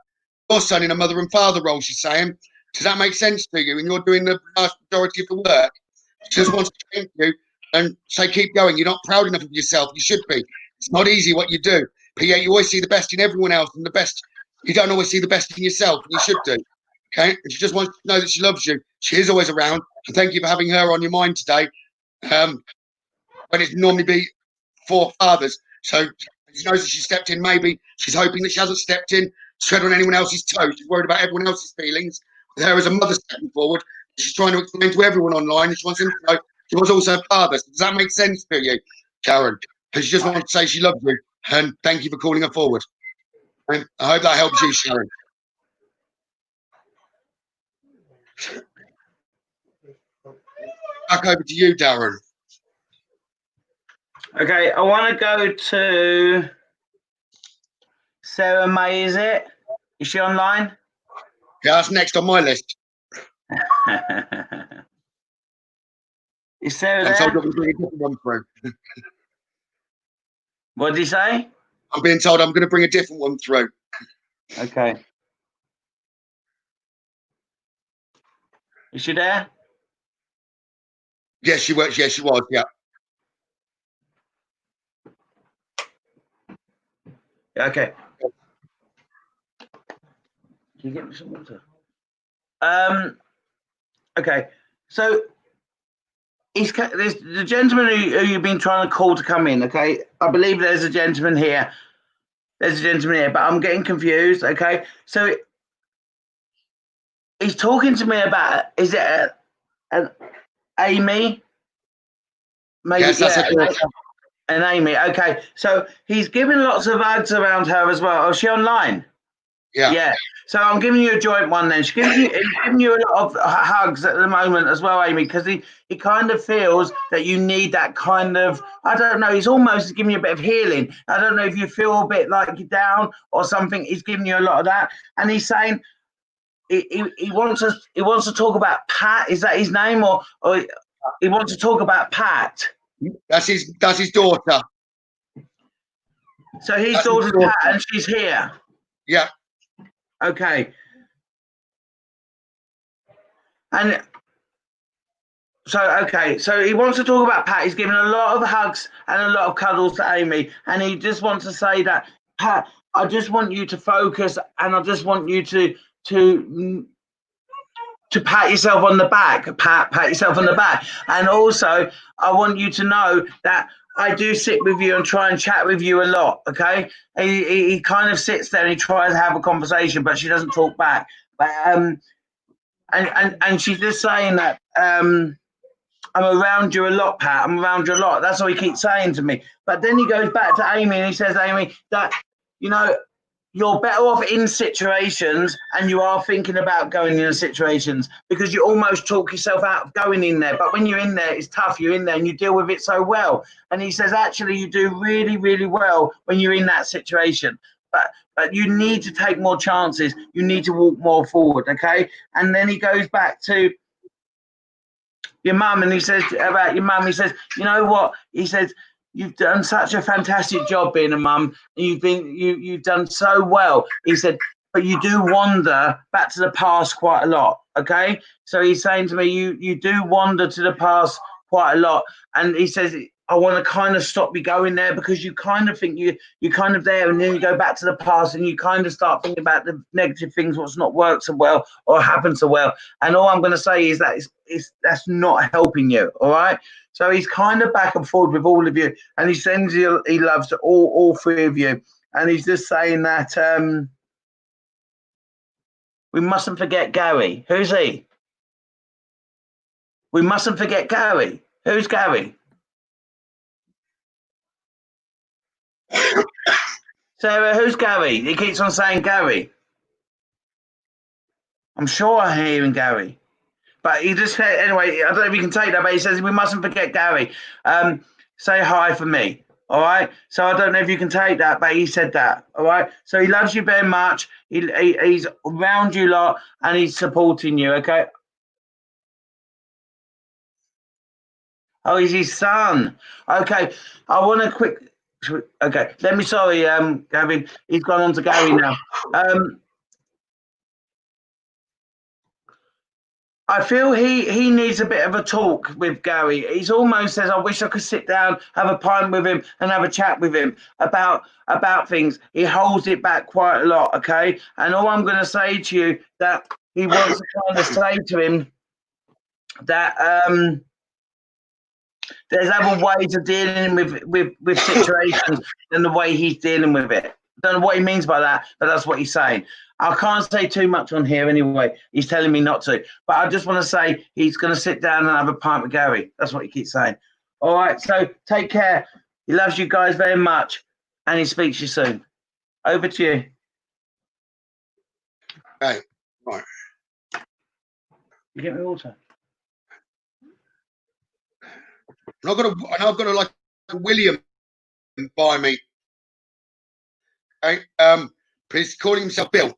Speaker 1: your son in a mother and father role, she's saying. Does that make sense to you? And you're doing the vast majority of the work. She just wants to thank you and say, keep going. You're not proud enough of yourself. You should be. It's not easy what you do. But yet you always see the best in everyone else and the best. You don't always see the best in yourself. And you should do. Okay? And she just wants to know that she loves you. She is always around. And thank you for having her on your mind today. When it normally be for fathers. So she knows that she stepped in. Maybe she's hoping that she hasn't stepped in, tread on anyone else's toes. She's worried about everyone else's feelings. With her as a mother stepping forward, she's trying to explain to everyone online, and she wants them to know she was also a father. So does that make sense to you, Karen? And she just wants to say she loves you, and thank you for calling her forward. And I hope that helps you, Sharon. Back over to you, Darren.
Speaker 2: Okay, I want to go to Sarah May, is it? Is she online?
Speaker 1: Yeah, that's next on my list.
Speaker 2: Is Sarah
Speaker 1: I'm
Speaker 2: there?
Speaker 1: told I'm going to bring a different one through.
Speaker 2: What did you say?
Speaker 1: I'm being told I'm going to bring a different one through.
Speaker 2: Okay. Is she there?
Speaker 1: Yes, she was. Yes, she was. Yeah.
Speaker 2: Okay. Can you get me some water? Okay. So there's the gentleman who you've been trying to call to come in. Okay, I believe there's a gentleman here. There's a gentleman here, but I'm getting confused. Okay, so he's talking to me about, is it an Amy? Maybe,
Speaker 1: Yes, that's
Speaker 2: yeah,
Speaker 1: a daughter.
Speaker 2: an Amy. Okay, so he's giving lots of hugs around her as well. Oh, is she online?
Speaker 1: Yeah.
Speaker 2: Yeah. So I'm giving you a joint one then. He's giving you a lot of hugs at the moment as well, Amy, because he kind of feels that you need that kind of, I don't know, he's almost giving you a bit of healing. I don't know if you feel a bit like you're down or something. He's giving you a lot of that. And he's saying he wants to talk about Pat. Is that his name? Or he wants to talk about Pat.
Speaker 1: That's his daughter.
Speaker 2: So his daughter's Pat and she's here.
Speaker 1: Yeah.
Speaker 2: Okay. And so he wants to talk about Pat. He's giving a lot of hugs and a lot of cuddles to Amy. And he just wants to say that, Pat, I just want you to focus and I just want you to pat yourself on the back. Pat yourself on the back. And also, I want you to know that I do sit with you and try and chat with you a lot, okay? He kind of sits there and he tries to have a conversation, but she doesn't talk back. But and she's just saying that I'm around you a lot, Pat. I'm around you a lot. That's what he keeps saying to me. But then he goes back to Amy and he says, Amy, that, you know, you're better off in situations and you are thinking about going in situations because you almost talk yourself out of going in there. But when you're in there, it's tough. You're in there and you deal with it so well. And he says, actually, you do really, really well when you're in that situation. But you need to take more chances. You need to walk more forward, okay? And then he goes back to your mum and he says about your mum, he says, you know what? He says, you've done such a fantastic job being a mum. You've done so well. He said, but you do wander back to the past quite a lot, okay? So he's saying to me, you do wander to the past quite a lot. And he says, I want to kind of stop you going there because you kind of think you're kind of there and then you go back to the past and you kind of start thinking about the negative things, what's not worked so well or happened so well. And all I'm going to say is that that's not helping you, all right? So he's kind of back and forth with all of you and he sends you, he loves all three of you. And he's just saying that we mustn't forget Gary. Who's he? We mustn't forget Gary. Who's Gary? Sarah, who's Gary? He keeps on saying Gary. I'm sure I'm hearing Gary. But he just said, anyway, I don't know if you can take that, but he says we mustn't forget Gary. Say hi for me. All right. So I don't know if you can take that, but he said that. All right. So he loves you very much. He's around you lot and he's supporting you. Okay. Oh, he's his son. Okay. I want to quick. Okay. Let me, sorry, Gavin. He's gone on to Gary now. I feel he needs a bit of a talk with Gary. He's almost says, I wish I could sit down, have a pint with him and have a chat with him about things. He holds it back quite a lot, okay? And all I'm going to say to you that he wants to kind of say to him that there's other ways of dealing with situations than the way he's dealing with it. I don't know what he means by that, but that's what he's saying. I can't say too much on here anyway. He's telling me not to. But I just want to say he's going to sit down and have a pint with Gary. That's what he keeps saying. All right, so take care. He loves you guys very much, and he speaks to you soon. Over to you.
Speaker 1: Hey, right.
Speaker 2: You get me water?
Speaker 1: And I've got a like a William by me. Okay. But he's calling himself Bill.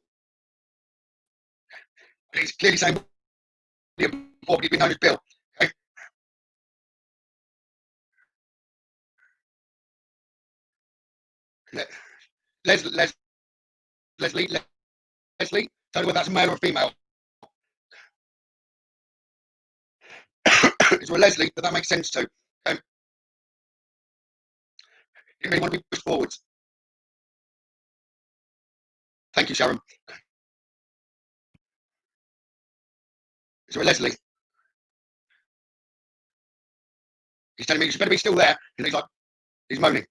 Speaker 1: And he's clearly saying William, probably been known as Bill. Okay. Leslie, tell me whether that's a male or a female. It's a Leslie, but that makes sense too. Okay. You really want to be pushed forwards. Thank you, Sharon. It's a Leslie. He's telling me you better be still there. And he's like, he's moaning.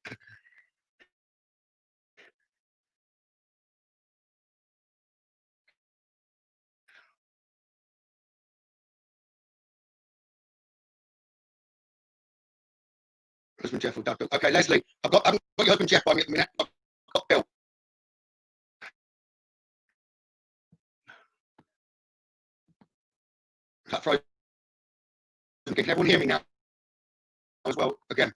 Speaker 1: Husband Jeff will duck. Okay, Leslie, I haven't got your husband Jeff by me at the minute. I've got Bill. That frozen. Can everyone hear me now as well? Again.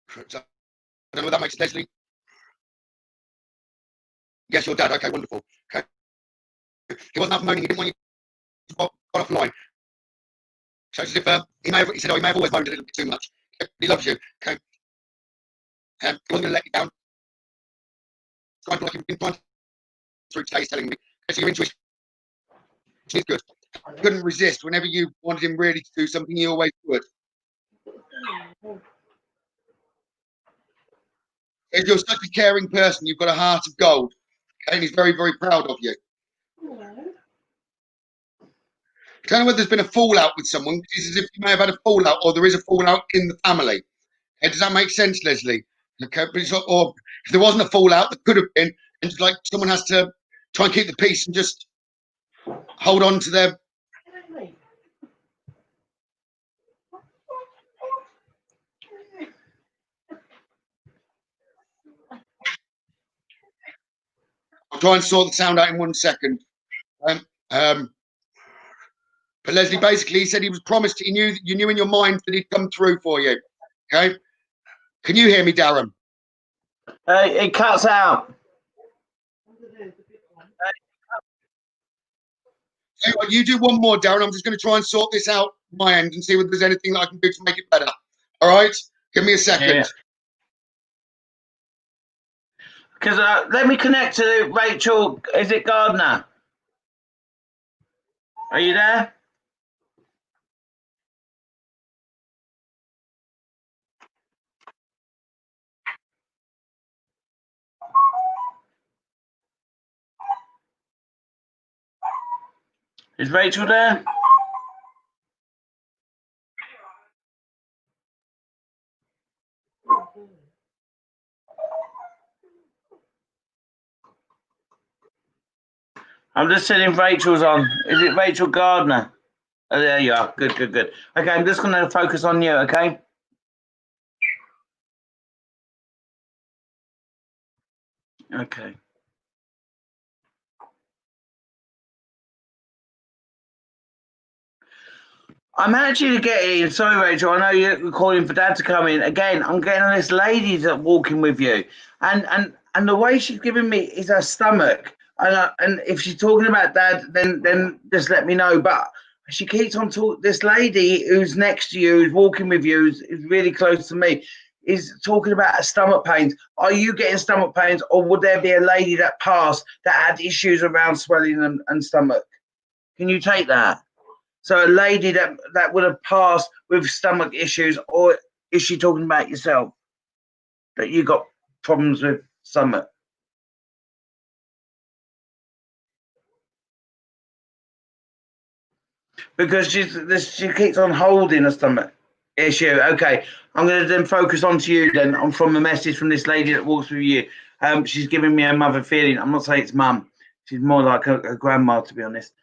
Speaker 1: So, I don't know if that makes Leslie. Yes, your dad. Okay, wonderful. Okay. He wasn't up moaning. He didn't want you to go offline. So it's as if he said, oh, he may have always moaned a little bit too much. He loves you. Okay. He wasn't going to let you down. Trying to like you've been trying through today, he's telling me. So your intuition is good. I couldn't resist. Whenever you wanted him really to do something, he always would. If you're such a caring person, you've got a heart of gold. Okay, and he's very, very proud of you. I don't know whether there's been a fallout with someone. It's as if you may have had a fallout, or there is a fallout in the family. Okay, does that make sense, Leslie? Okay, but it's not, or if there wasn't a fallout, there could have been, and it's like someone has to try and keep the peace and just hold on to their. I'll try and sort the sound out in 1 second. But Leslie, basically, he said he was promised. He knew you knew in your mind that he'd come through for you. Okay, can you hear me, Darren?
Speaker 2: It cuts out.
Speaker 1: So you do one more, Darren. I'm just going to try and sort this out my end and see whether there's anything that I can do to make it better. All right, give me a second.
Speaker 2: Because let me connect to Rachel. Is it Gardner? Are you there? Is Rachel there? I'm just seeing if Rachel's on. Is it Rachel Gardner? Oh, there you are. Good, good, good. Okay, I'm just going to focus on you, okay? Okay. I'm actually getting, sorry, Rachel, I know you're calling for Dad to come in. Again, I'm getting this lady that's walking with you. And the way she's giving me is her stomach. And if she's talking about Dad, then just let me know. But she keeps on talking. This lady who's next to you, who's walking with you, is really close to me, is talking about her stomach pains. Are you getting stomach pains, or would there be a lady that passed that had issues around swelling and stomach? Can you take that? So a lady that would have passed with stomach issues, or is she talking about yourself? That you got problems with stomach? Because she keeps on holding a stomach issue. Okay, I'm going to then focus on to you then. I'm from a message from this lady that walks with you. She's giving me a mother feeling. I'm not saying it's mum. She's more like a grandma, to be honest.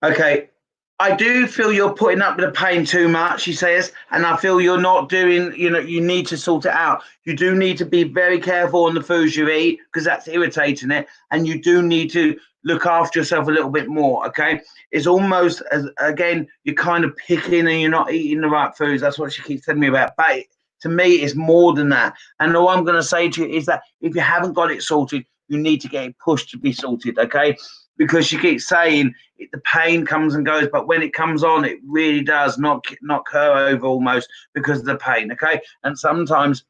Speaker 2: Okay, I do feel you're putting up with the pain too much, she says, and I feel you're not doing, you need to sort it out. You do need to be very careful on the foods you eat because that's irritating it, and you do need to look after yourself a little bit more, okay? It's almost, as again, you're kind of picking and you're not eating the right foods. That's what she keeps telling me about. But to me, it's more than that. And all I'm going to say to you is that if you haven't got it sorted, you need to get it pushed to be sorted, okay? Because she keeps saying the pain comes and goes, but when it comes on, it really does knock her over almost because of the pain, okay? And sometimes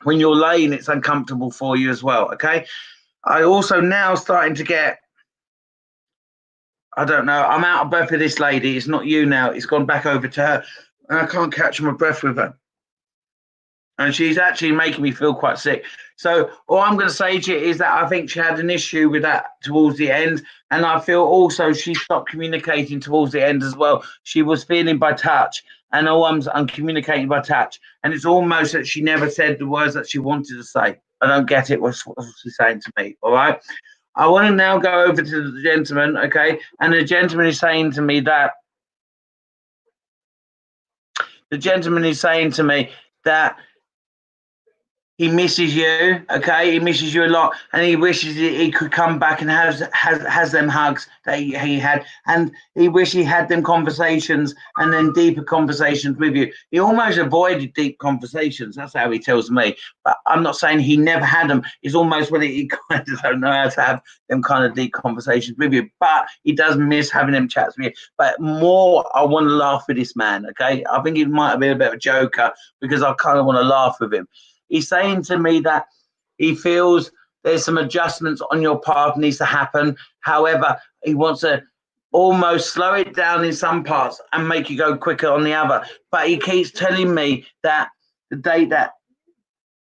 Speaker 2: when you're laying, it's uncomfortable for you as well, okay? I also now starting to get, I don't know, I'm out of breath with this lady. It's not you now. It's gone back over to her. And I can't catch my breath with her. and she's actually making me feel quite sick. So all I'm going to say to you is that I think she had an issue with that towards the end, and I feel also she stopped communicating towards the end as well. She was feeling by touch, and I'm communicating by touch, and it's almost that she never said the words that she wanted to say. I don't get it. What she's saying to me? All right. I want to now go over to the gentleman, okay? And the gentleman is saying to me that he misses you, okay? He misses you a lot, and he wishes he could come back and has them hugs that he had, and he wished he had them conversations and then deeper conversations with you. He almost avoided deep conversations. That's how he tells me. But I'm not saying he never had them. It's almost when he kind of don't know how to have them kind of deep conversations with you. But he does miss having them chats with you. But more, I want to laugh with this man, okay? I think he might have been a bit of a joker because I kind of want to laugh with him. He's saying to me that he feels there's some adjustments on your path needs to happen. However, he wants to almost slow it down in some parts and make you go quicker on the other. But he keeps telling me that the date that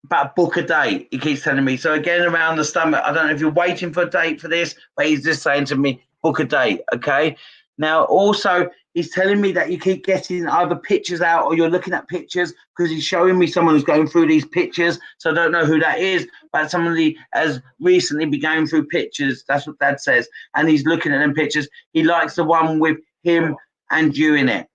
Speaker 2: about book a date. He keeps telling me. So again, around the stomach, I don't know if you're waiting for a date for this, but he's just saying to me, book a date. Okay. Now, also, he's telling me that you keep getting either pictures out or you're looking at pictures because he's showing me someone who's going through these pictures. So I don't know who that is, but somebody has recently been going through pictures. That's what Dad says. And he's looking at them pictures. He likes the one with him and you in it.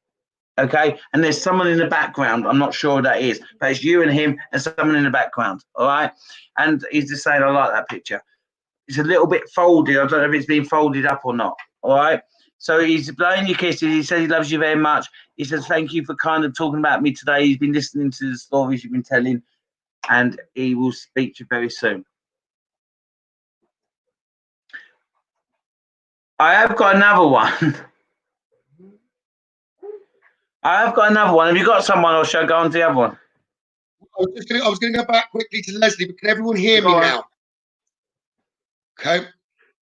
Speaker 2: Okay. And there's someone in the background. I'm not sure who that is, but it's you and him and someone in the background. All right. And he's just saying, I like that picture. It's a little bit folded. I don't know if it's been folded up or not. All right. So he's blowing you kisses. He says he loves you very much. He says, thank you for kind of talking about me today. He's been listening to the stories you've been telling, and he will speak to you very soon. I have got another one. Have you got someone, or shall I go on to the other one?
Speaker 1: I was going to go back quickly to Leslie, but can everyone hear me now? Okay.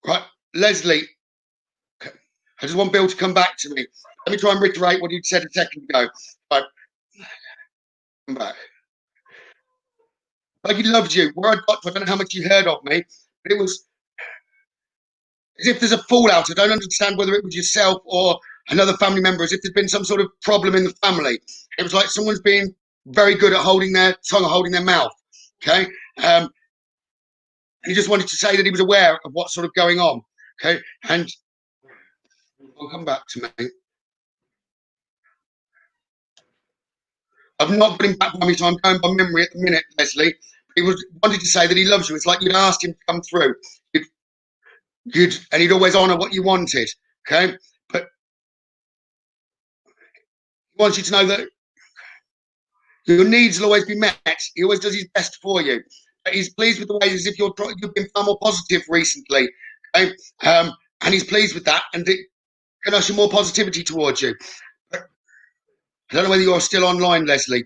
Speaker 1: Right. Leslie. Okay. I just want Bill to come back to me. Let me try and reiterate what you said a second ago. Right. Come back. Like he loves you. Where I got to, I don't know how much you heard of me, but it was as if there's a fallout. I don't understand whether it was yourself or another family member, as if there's been some sort of problem in the family. It was like someone's being very good at holding their tongue or holding their mouth. Okay. He just wanted to say that he was aware of what's sort of going on. Okay. And I'll come back to me. I've not got him back by me, so I'm going by memory at the minute, Leslie. He wanted to say that he loves you. It's like you'd asked him to come through. And he'd always honour what you wanted. Okay. But he wants you to know that your needs will always be met. He always does his best for you. But he's pleased with the way as if you've been far more positive recently. Okay? And he's pleased with that, and it can usher more positivity towards you. But I don't know whether you're still online, Leslie.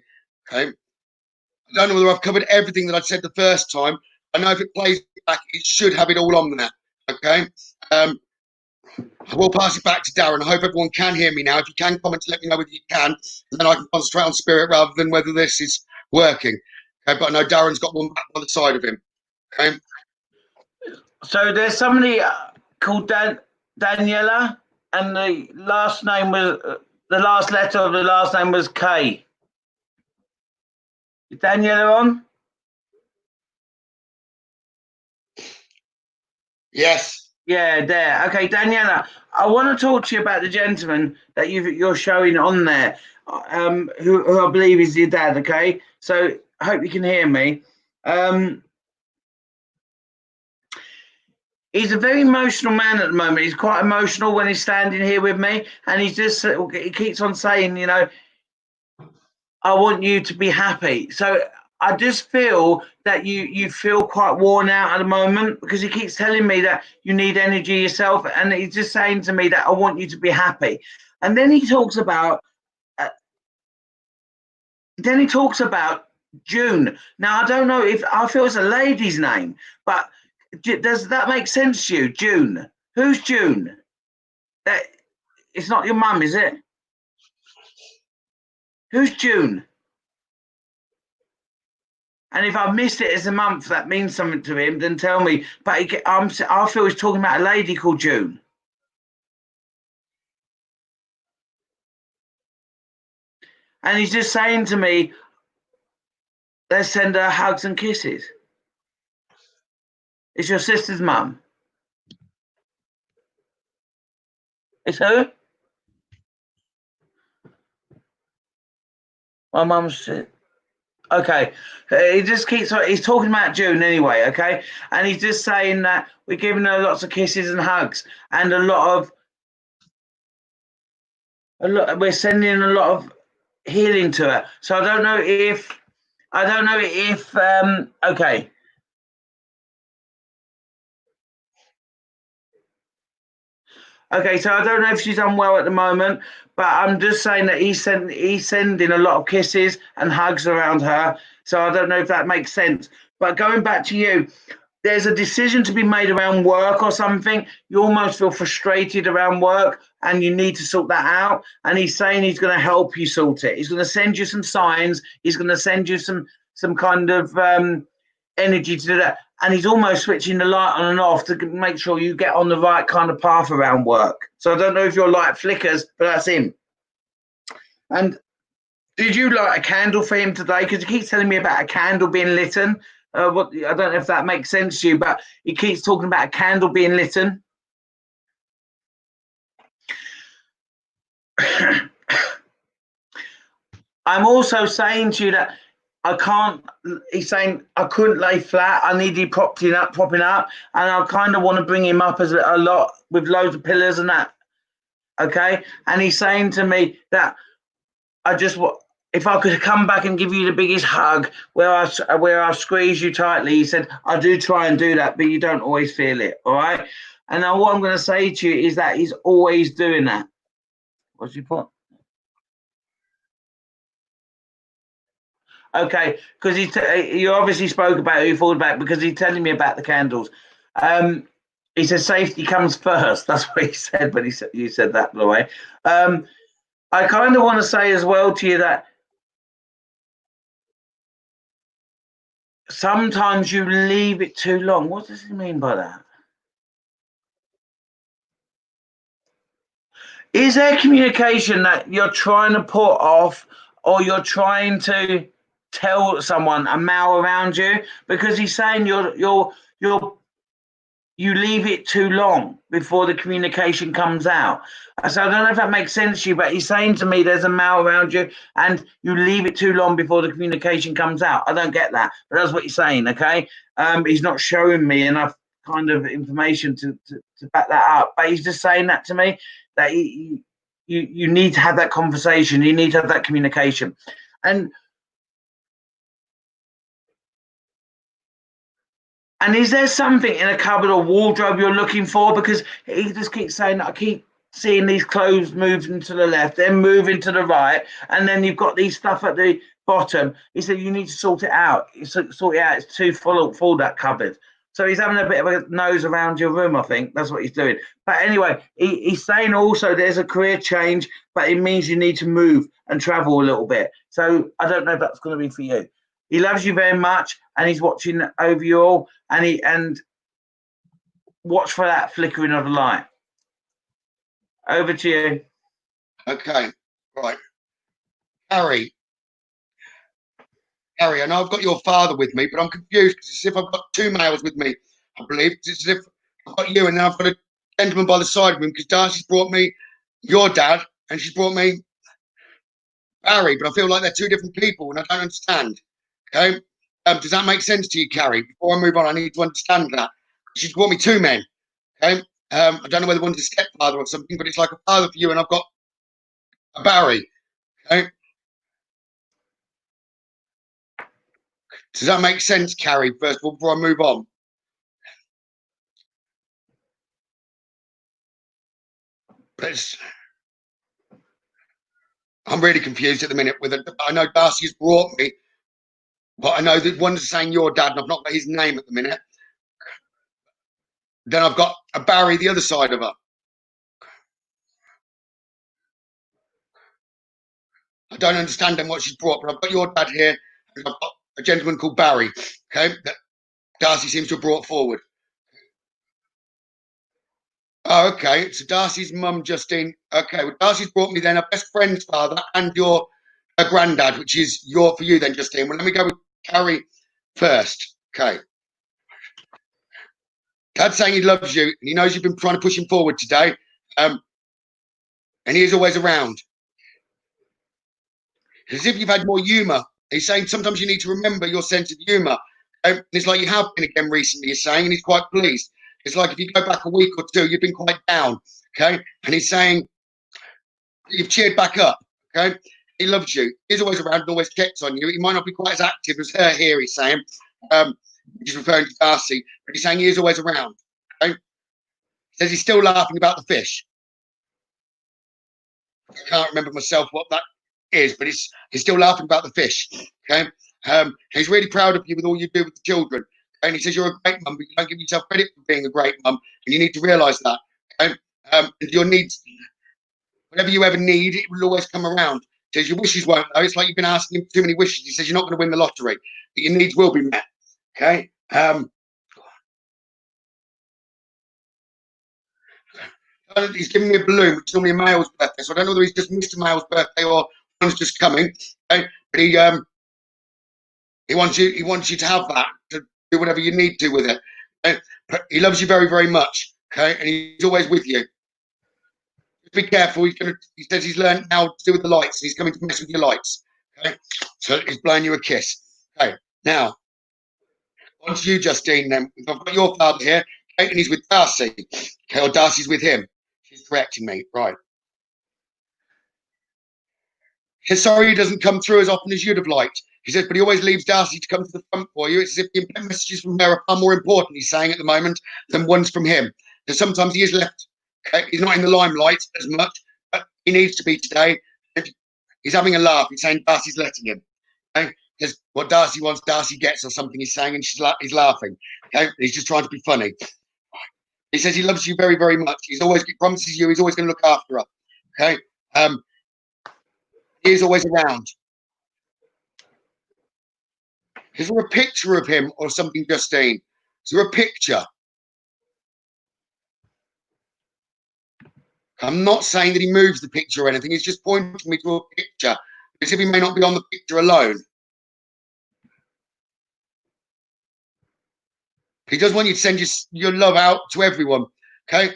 Speaker 1: Okay. I don't know whether I've covered everything that I said the first time. I know if it plays back, it should have it all on there. Okay. I will pass it back to Darren. I hope everyone can hear me now. If you can comment to let me know whether you can, and then I can concentrate on spirit rather than whether this is working. Okay, but I know Darren's got one back by the side of him. Okay.
Speaker 2: So there's somebody called Daniela, and the last name was the last letter of the last name was K. Is Daniela on?
Speaker 1: Yes.
Speaker 2: Yeah, there. Okay, Daniela, I want to talk to you about the gentleman that you're showing on there, who I believe is your dad. Okay, so I hope you can hear me. He's a very emotional man at the moment. He's quite emotional when he's standing here with me, and he keeps on saying, you know, I want you to be happy. So I just feel that you feel quite worn out at the moment, because he keeps telling me that you need energy yourself, and he's just saying to me that I want you to be happy. And then he talks about June. Now I don't know if I feel it's a lady's name, but does that make sense to you? June. Who's June? It's not your mum, is it? Who's June? And if I've missed it as a month, that means something to him, then tell me. But I feel he's talking about a lady called June. And he's just saying to me, let's send her hugs and kisses. It's your sister's mum. It's who? My mum's. Okay. He just keeps. He's talking about June anyway. Okay, and he's just saying that we're giving her lots of kisses and hugs, and we're sending a lot of healing to her. So I don't know if. Okay. Okay, so I don't know if she's unwell at the moment, but I'm just saying that he's sending a lot of kisses and hugs around her. So I don't know if that makes sense. But going back to you, there's a decision to be made around work or something. You almost feel frustrated around work and you need to sort that out. And he's saying he's going to help you sort it. He's going to send you some signs. He's going to send you some kind of energy to do that. And he's almost switching the light on and off to make sure you get on the right kind of path around work. So I don't know if your light flickers, but that's him. And did you light a candle for him today? Because he keeps telling me about a candle being lit. I don't know if that makes sense to you, but he keeps talking about a candle being lit. I'm also saying to you that I can't. He's saying I couldn't lay flat. I needed propping up, and I kind of want to bring him up as a lot with loads of pillars and that. Okay, and he's saying to me that if I could come back and give you the biggest hug where I squeeze you tightly. He said I do try and do that, but you don't always feel it. All right, and now what I'm going to say to you is that he's always doing that. What's your point? Okay, because you obviously spoke about it, you thought about it, because he's telling me about the candles. He said safety comes first. That's what he said when you said that, by the way. I kind of want to say as well to you that sometimes you leave it too long. What does he mean by that? Is there communication that you're trying to put off, or you're trying to tell someone a mal around you? Because he's saying you leave it too long before the communication comes out. So I don't know if that makes sense to you, but he's saying to me there's a mal around you and you leave it too long before the communication comes out. I don't get that, but that's what he's saying, okay? He's not showing me enough kind of information to back that up, but he's just saying that to me, that you need to have that conversation, you need to have that communication. And is there something in a cupboard or wardrobe you're looking for? Because he just keeps saying that I keep seeing these clothes moving to the left, then moving to the right, and then you've got these stuff at the bottom. He said you need to sort it out. Sort it out. It's too full, that cupboard. So he's having a bit of a nose around your room, I think. That's what he's doing. But anyway, he's saying also there's a career change, but it means you need to move and travel a little bit. So I don't know if that's going to be for you. He loves you very much, and he's watching over you all, and watch for that flickering of the light. Over to you.
Speaker 1: Okay, right. Harry, I know I've got your father with me, but I'm confused because it's as if I've got two males with me, I believe. It's as if I've got you and then I've got a gentleman by the side of him, because Darcy's brought me your dad and she's brought me Barry, but I feel like they're two different people and I don't understand. Okay? Does that make sense to you, Carrie? Before I move on, I need to understand that. She's brought me two men. Okay? I don't know whether one's a stepfather or something, but it's like a father for you and I've got a Barry. Okay? Does that make sense, Carrie, first of all, before I move on? I'm really confused at the minute with it. I know Darcy has brought me, but I know that one's saying your dad, and I've not got his name at the minute. Then I've got a Barry the other side of her. I don't understand then what she's brought, but I've got your dad here, and I've got a gentleman called Barry, okay, that Darcy seems to have brought forward. Oh, okay. So Darcy's mum, Justine. Okay, well, Darcy's brought me then a best friend's father and your granddad, which is for you then, Justine. Well, let me go with Carrie first. Okay. Dad's saying he loves you and he knows you've been trying to push him forward today. And he is always around. As if you've had more humour. He's saying sometimes you need to remember your sense of humour. It's like you have been again recently, he's saying, and he's quite pleased. It's like if you go back a week or two, you've been quite down, okay? And he's saying you've cheered back up, okay? He loves you. He's always around and always checks on you. He might not be quite as active as her here, he's saying. He's referring to Darcy, but he's saying he is always around, okay? He says he's still laughing about the fish. I can't remember myself what that is, but he's still laughing about the fish, okay? He's really proud of you with all you do with the children. And he says you're a great mum, but you don't give yourself credit for being a great mum, and you need to realise that. Okay? And your needs, whatever you ever need, it will always come around. He says your wishes won't, though. It's like you've been asking him too many wishes. He says you're not going to win the lottery, but your needs will be met. Okay? He's giving me a balloon, which is normally a male's birthday, so I don't know whether he's just missed a male's birthday or one's just coming. Okay? But he wants you to have that, to do whatever you need to with it. Okay? He loves you very, very much. Okay, and he's always with you. Just be careful. He says he's learned how to do with the lights. He's coming to mess with your lights. Okay, so he's blowing you a kiss. Okay, now on to you, Justine. Then I've got your father here, okay, and he's with Darcy. Okay, or Darcy's with him. She's correcting me, right? He's sorry he doesn't come through as often as you'd have liked. He says, but he always leaves Darcy to come to the front for you. It's as if the messages from her are far more important, he's saying at the moment, than ones from him. Because sometimes he is left, okay? He's not in the limelight as much, but he needs to be today. He's having a laugh. He's saying Darcy's letting him. Okay? Because what Darcy wants, Darcy gets, or something he's saying, and he's laughing. Okay? He's just trying to be funny. He says he loves you very, very much. He promises you he's always going to look after her. Okay? He is always around. Is there a picture of him or something, Justine? Is there a picture? I'm not saying that he moves the picture or anything. He's just pointing me to a picture, as if he may not be on the picture alone. He does want you to send your love out to everyone, okay?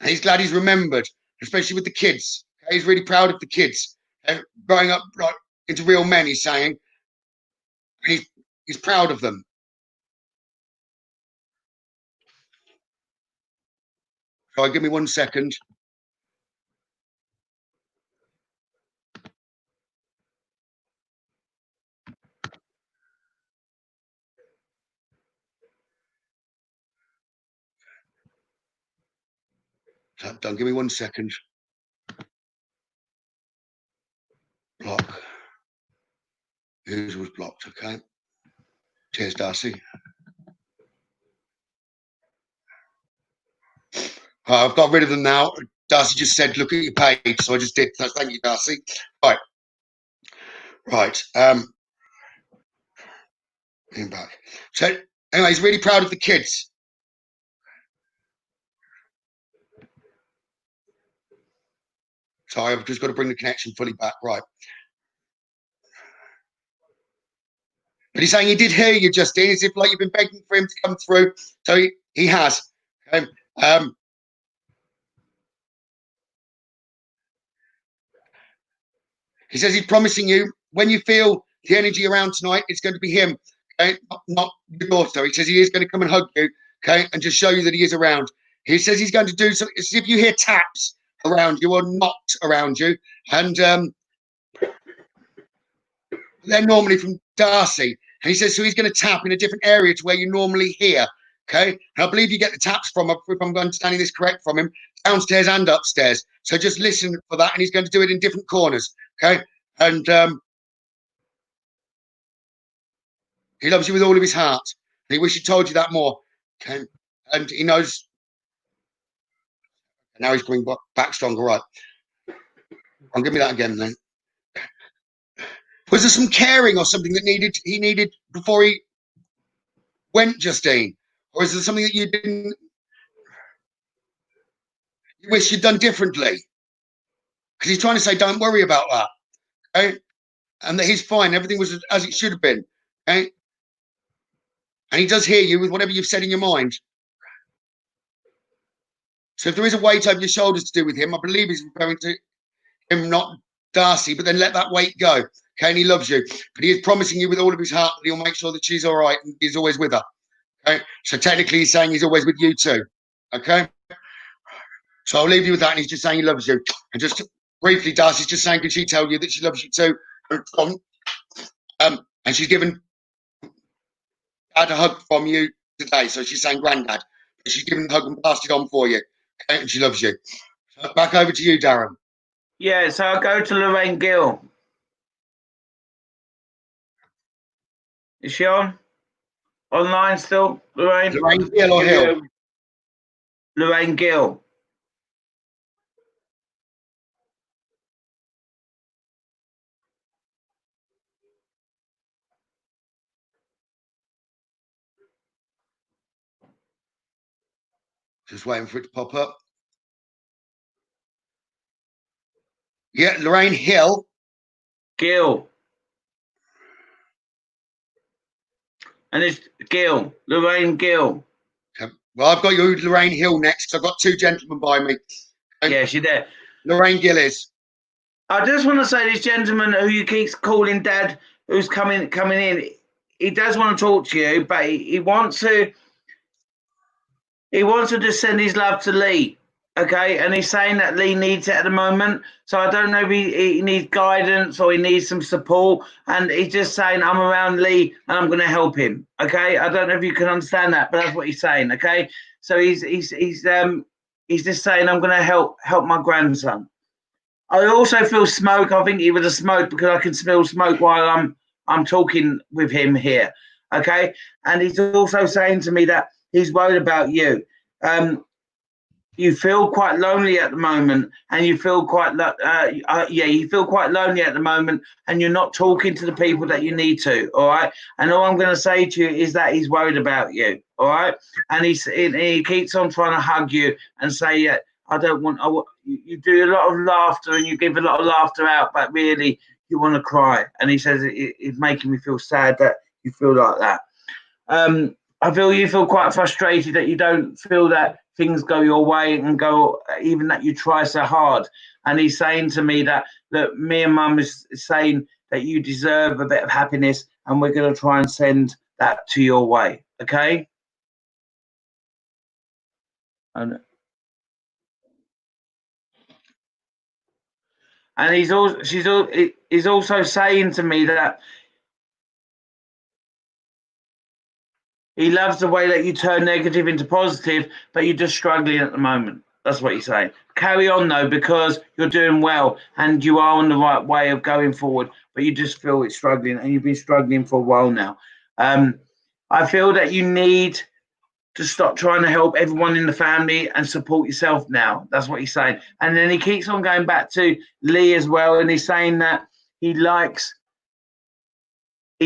Speaker 1: And he's glad he's remembered, especially with the kids. Okay? He's really proud of the kids. Growing up into real men, he's saying. He's proud of them. Sorry, give me 1 second. Done. Give me 1 second. Block. Whose was blocked? Okay. Cheers, Darcy. I've got rid of them now. Darcy just said, look at your page. So I just did. So thank you, Darcy. All right. Right. Back. So anyway, he's really proud of the kids. Sorry, I've just got to bring the connection fully back. Right. But he's saying he did hear you, Justine, as if like you've been begging for him to come through. So he has. He says he's promising you when you feel the energy around tonight, it's going to be him, okay, not your daughter. He says he is going to come and hug you, okay, and just show you that he is around. He says he's going to do something. It's as if you hear taps around you or not around you, and they're normally from Darcy. And he says so he's going to tap in a different area to where you normally hear. Okay, and I believe you get the taps from, if I'm understanding this correct, from him downstairs and upstairs. So just listen for that, and he's going to do it in different corners. Okay, and he loves you with all of his heart, and he wishes he told you that more. Okay, and he knows. Now he's coming back stronger, right? I'll give me that again then. Was there some caring or something that he needed before he went, Justine? Or is there something that you wish you'd done differently? Because he's trying to say, don't worry about that. Okay? And that he's fine. Everything was as it should have been. Okay? And he does hear you with whatever you've said in your mind. So if there is a weight over your shoulders to do with him, I believe he's referring to him, not Darcy, but then let that weight go. Okay, and he loves you. But he is promising you with all of his heart that he'll make sure that she's all right and he's always with her. Okay, so technically he's saying he's always with you too. Okay, so I'll leave you with that, and he's just saying he loves you. And just briefly, Darcy's just saying, can she tell you that she loves you too? And she's given Dad a hug from you today, so she's saying Granddad. But she's given the hug and passed it on for you. Okay, and she loves you. So back over to you, Darren.
Speaker 2: Yeah, so I'll go to Lorraine Gill. Is she on? Online still, Lorraine?
Speaker 1: Lorraine Gill or Hill?
Speaker 2: Lorraine Gill.
Speaker 1: Just waiting for it to pop up. Yeah, Lorraine Hill.
Speaker 2: Gill. And it's Gill. Lorraine Gill.
Speaker 1: Okay. Well, I've got you, Lorraine Hill, next. I've got two gentlemen by me. And
Speaker 2: yeah, she's there.
Speaker 1: Lorraine Gill is.
Speaker 2: I just want to say this gentleman who you keep calling Dad, who's coming in, he does want to talk to you, but he wants to just send his love to Lee, okay? And he's saying that Lee needs it at the moment. So I don't know if he needs guidance or he needs some support. And he's just saying, I'm around Lee and I'm going to help him, okay? I don't know if you can understand that, but that's what he's saying, okay? So he's just saying, I'm going to help my grandson. I also feel smoke. I think he would have smoked because I can smell smoke while I'm talking with him here, okay? And he's also saying to me that he's worried about you. You feel quite lonely at the moment, and you feel quite you feel quite lonely at the moment, and you're not talking to the people that you need to. All right, and all I'm going to say to you is that he's worried about you. All right, and he keeps on trying to hug you and say, I don't want. You do a lot of laughter and you give a lot of laughter out, but really you want to cry. And he says it's making me feel sad that you feel like that. I feel you feel quite frustrated that you don't feel that things go your way and go, even that you try so hard. And he's saying to me that me and Mum is saying that you deserve a bit of happiness, and we're going to try and send that to your way. Okay? And he's also saying to me that he loves the way that you turn negative into positive, but you're just struggling at the moment. That's what he's saying. Carry on, though, because you're doing well and you are on the right way of going forward, but you just feel it's struggling, and you've been struggling for a while now. I feel that you need to stop trying to help everyone in the family and support yourself now. That's what he's saying. And then he keeps on going back to Lee as well, and he's saying that he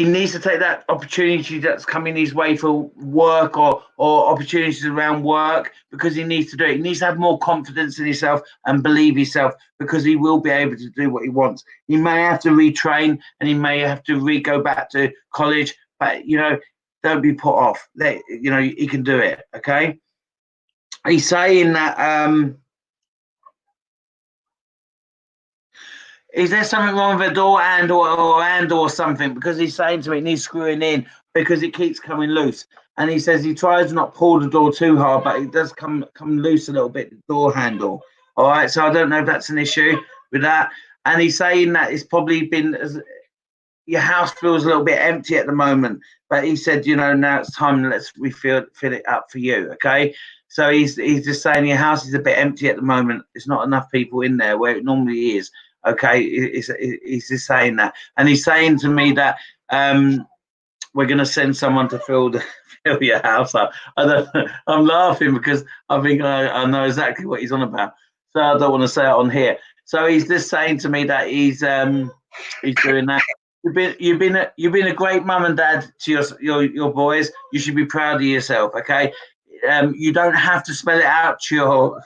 Speaker 2: needs to take that opportunity that's coming his way for work or opportunities around work, because he needs to do it. He needs to have more confidence in himself and believe himself, because he will be able to do what he wants. He may have to retrain and he may have to go back to college, but, don't be put off. He can do it, okay? He's saying that... is there something wrong with the door or something? Because he's saying to me it needs screwing in because it keeps coming loose. And he says he tries to not pull the door too hard, but it does come loose a little bit, the door handle. All right, so I don't know if that's an issue with that. And he's saying that it's probably been... your house feels a little bit empty at the moment, but he said, now it's time, let's fill it up for you, okay? So he's just saying your house is a bit empty at the moment. There's not enough people in there where it normally is. Okay, he's just saying that, and he's saying to me that we're going to send someone to fill your house up. I'm laughing because I think I know exactly what he's on about, so I don't want to say it on here. So he's just saying to me that he's doing that, You've been a great mum and dad to your boys. You should be proud of yourself. Okay, you don't have to spell it out to your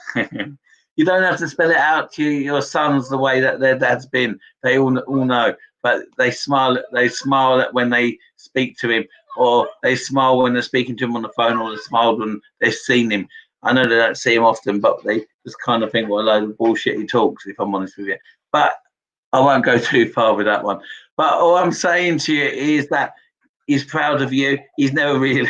Speaker 2: you don't have to spell it out to your sons the way that their dad's been. They all know, but they smile. They smile when they speak to him, or they smile when they're speaking to him on the phone, or they smile when they've seen him. I know they don't see him often, but they just kind of think, what a load of bullshit he talks, if I'm honest with you. But I won't go too far with that one. But all I'm saying to you is that he's proud of you. He's never really,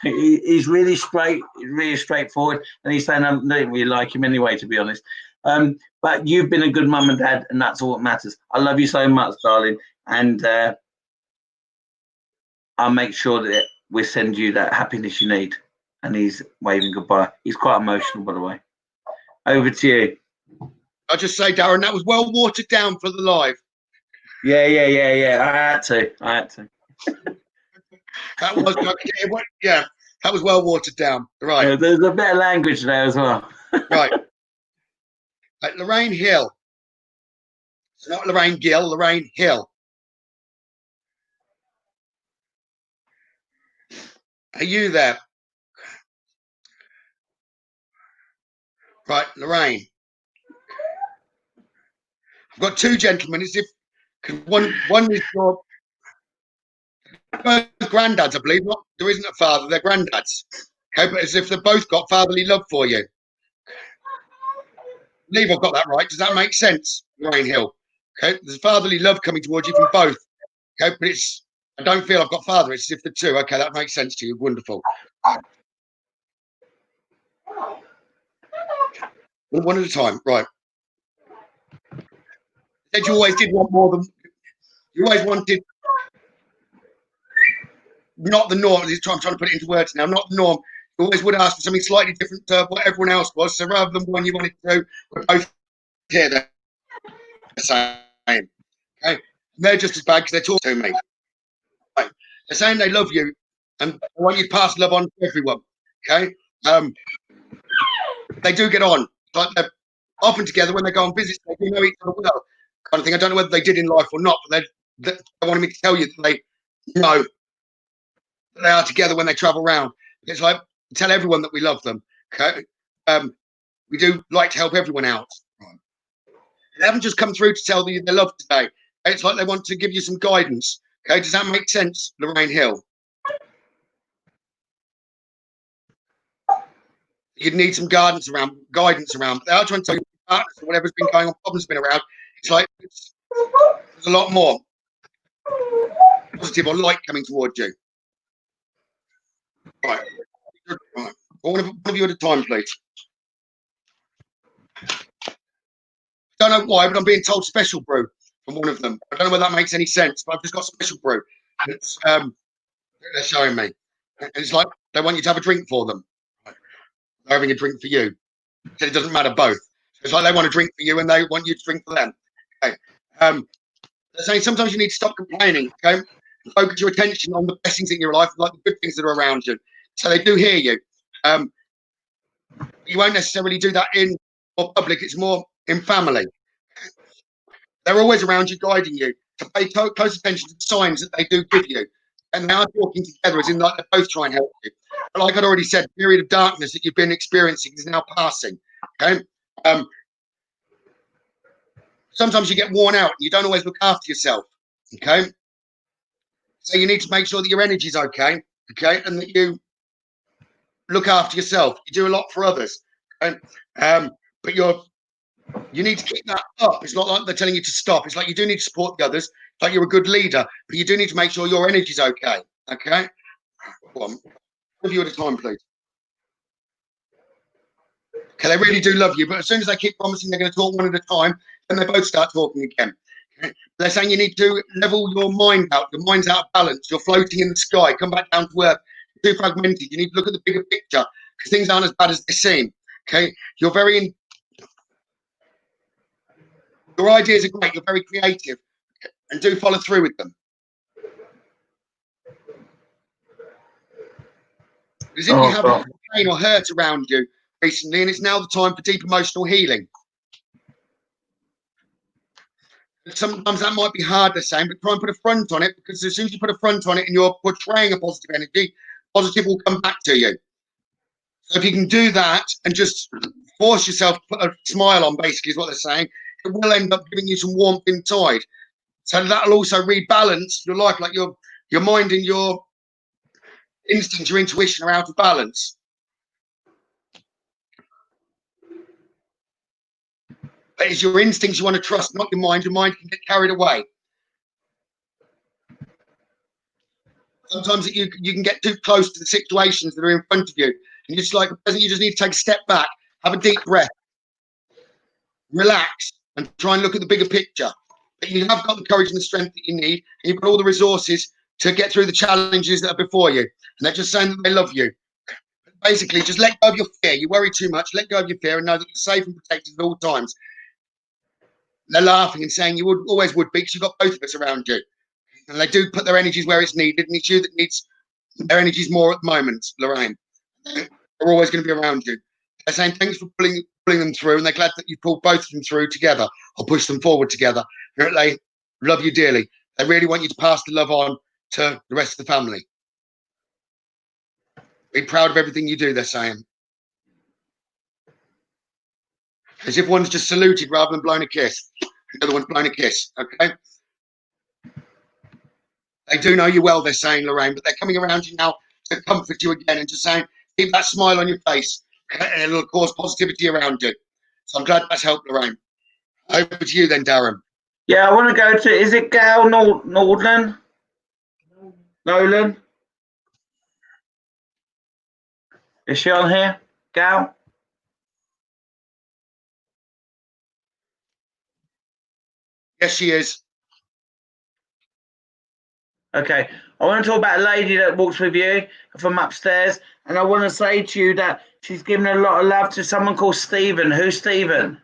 Speaker 2: he's really straightforward. And he's saying I don't really like him anyway, to be honest. But you've been a good mum and dad, and that's all that matters. I love you so much, darling. And I'll make sure that we send you that happiness you need. And he's waving goodbye. He's quite emotional, by the way. Over to you.
Speaker 1: I'll just say, Darren, that was well watered down for the live.
Speaker 2: Yeah. I had to.
Speaker 1: That was, yeah, that was well watered down. Right.
Speaker 2: Yeah, there's a bit of language there as well.
Speaker 1: Right. Lorraine Hill. It's not Lorraine Gill, Lorraine Hill. Are you there? Right, Lorraine. I've got two gentlemen. As if one is your granddads, I believe. Not, there isn't a father, they're granddads. Okay, but as if they've both got fatherly love for you. I believe I've got that right. Does that make sense, Lorraine Hill? Okay, there's fatherly love coming towards you from both. Okay, but I don't feel I've got father. It's as if the two. Okay, that makes sense to you. Wonderful. One at a time, right? Said you always did want more than you always wanted. Not the norm. I'm trying to put it into words now. Not the norm. You always would ask for something slightly different to what everyone else was. So rather than one you wanted to do, we're both here. They're the same. Okay, and they're just as bad because they're talking to me. Right. They're saying they love you, and they want you to pass love on to everyone. Okay, they do get on. Like they're often together when they go on visits. They do know each other well, kind of thing. I don't know whether they did in life or not, but they wanted me to tell you that they know that they are together when they travel around. It's like tell everyone that we love them. Okay, we do like to help everyone out. They haven't just come through to tell you they love today. It's like they want to give you some guidance. Okay, does that make sense, Lorraine Hill? You'd need some guidance around. They are trying to tell you partners or whatever's been going on, problems been around. It's like there's a lot more positive or light coming towards you. Right. One of you at a time, please. Don't know why, but I'm being told special brew from one of them. I don't know whether that makes any sense, but I've just got special brew. It's they're showing me. It's like they want you to have a drink for them. They're having a drink for you. So it doesn't matter both. It's like they want a drink for you and they want you to drink for them. Okay. They're saying sometimes you need to stop complaining. Okay. Focus your attention on the best things in your life, like the good things that are around you. So they do hear you. You won't necessarily do that in public. It's more in family. They're always around you, guiding you to pay close attention to the signs that they do give you. And they are talking together, as in like they both try and help you. But like I'd already said, the period of darkness that you've been experiencing is now passing. Okay. Sometimes you get worn out and you don't always look after yourself. Okay. So you need to make sure that your energy is okay. Okay. And that you look after yourself. You do a lot for others. Okay? But you need to keep that up. It's not like they're telling you to stop. It's like you do need to support the others. It's like you're a good leader, but you do need to make sure your energy is okay. Okay. Go on. One of you at a time, please. Okay, they really do love you, but as soon as they keep promising they're going to talk one at a time, then they both start talking again. Okay? They're saying you need to level your mind out. Your mind's out of balance. You're floating in the sky. Come back down to earth. You're too fragmented. You need to look at the bigger picture because things aren't as bad as they seem. Okay, you're very. Your ideas are great. You're very creative, and do follow through with them. As if you have pain or hurt around you recently, and it's now the time for deep emotional healing. Sometimes that might be hard, they're saying, but try and put a front on it, because as soon as you put a front on it and you're portraying a positive energy, positive will come back to you. So if you can do that and just force yourself to put a smile on, basically, is what they're saying, it will end up giving you some warmth inside. So that'll also rebalance your life, like your mind and your instincts, your intuition are out of balance. But it's your instincts you want to trust, not your mind. Your mind can get carried away. Sometimes you can get too close to the situations that are in front of you. And just like you just need to take a step back, have a deep breath, relax, and try and look at the bigger picture. But you have got the courage and the strength that you need, and you've got all the resources to get through the challenges that are before you. And they're just saying that they love you. Basically, just let go of your fear. You worry too much, let go of your fear, and know that you're safe and protected at all times. They're laughing and saying you always would be, because you've got both of us around you. And they do put their energies where it's needed, and it's you that needs their energies more at the moment, Lorraine. They're always going to be around you. They're saying thanks for pulling them through, and they're glad that you pulled both of them through together, or pushed them forward together. They love you dearly. They really want you to pass the love on to the rest of the family. Be proud of everything you do, they're saying. As if one's just saluted rather than blown a kiss. The other one's blown a kiss, okay? They do know you well, they're saying, Lorraine, but they're coming around you now to comfort you again and just saying, keep that smile on your face, and it'll cause positivity around you. So I'm glad that's helped, Lorraine. Over to you then, Darren.
Speaker 2: Yeah, I want to go to, is it Gail Nordland? Nolan? Is she on here? Gail?
Speaker 1: Yes, she is.
Speaker 2: Okay, I want to talk about a lady that walks with you from upstairs, and I want to say to you that she's given a lot of love to someone called Stephen. Who's Stephen?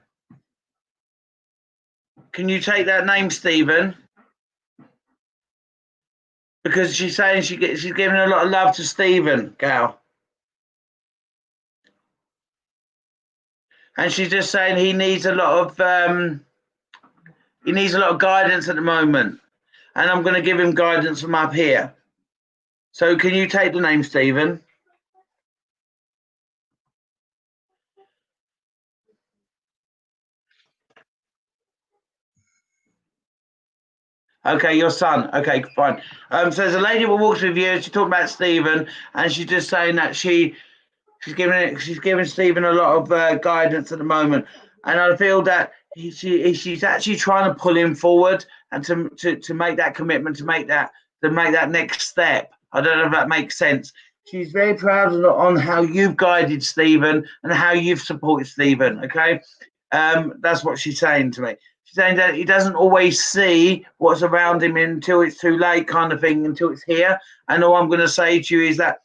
Speaker 2: Can you take that name, Stephen? Because she's saying she's giving a lot of love to Stephen, Gal. And she's just saying he needs a lot of guidance at the moment. And I'm going to give him guidance from up here. So can you take the name, Stephen? Okay, your son. Okay, fine. So there's a lady who walks with you. She's talking about Stephen, and she's just saying that she's giving Stephen a lot of guidance at the moment. And I feel that she's actually trying to pull him forward and to make that commitment, to make that next step. I don't know if that makes sense. She's very proud on how you've guided Stephen and how you've supported Stephen. Okay, that's what she's saying to me. She's saying that he doesn't always see what's around him until it's too late, kind of thing, until it's here. And all I'm going to say to you is that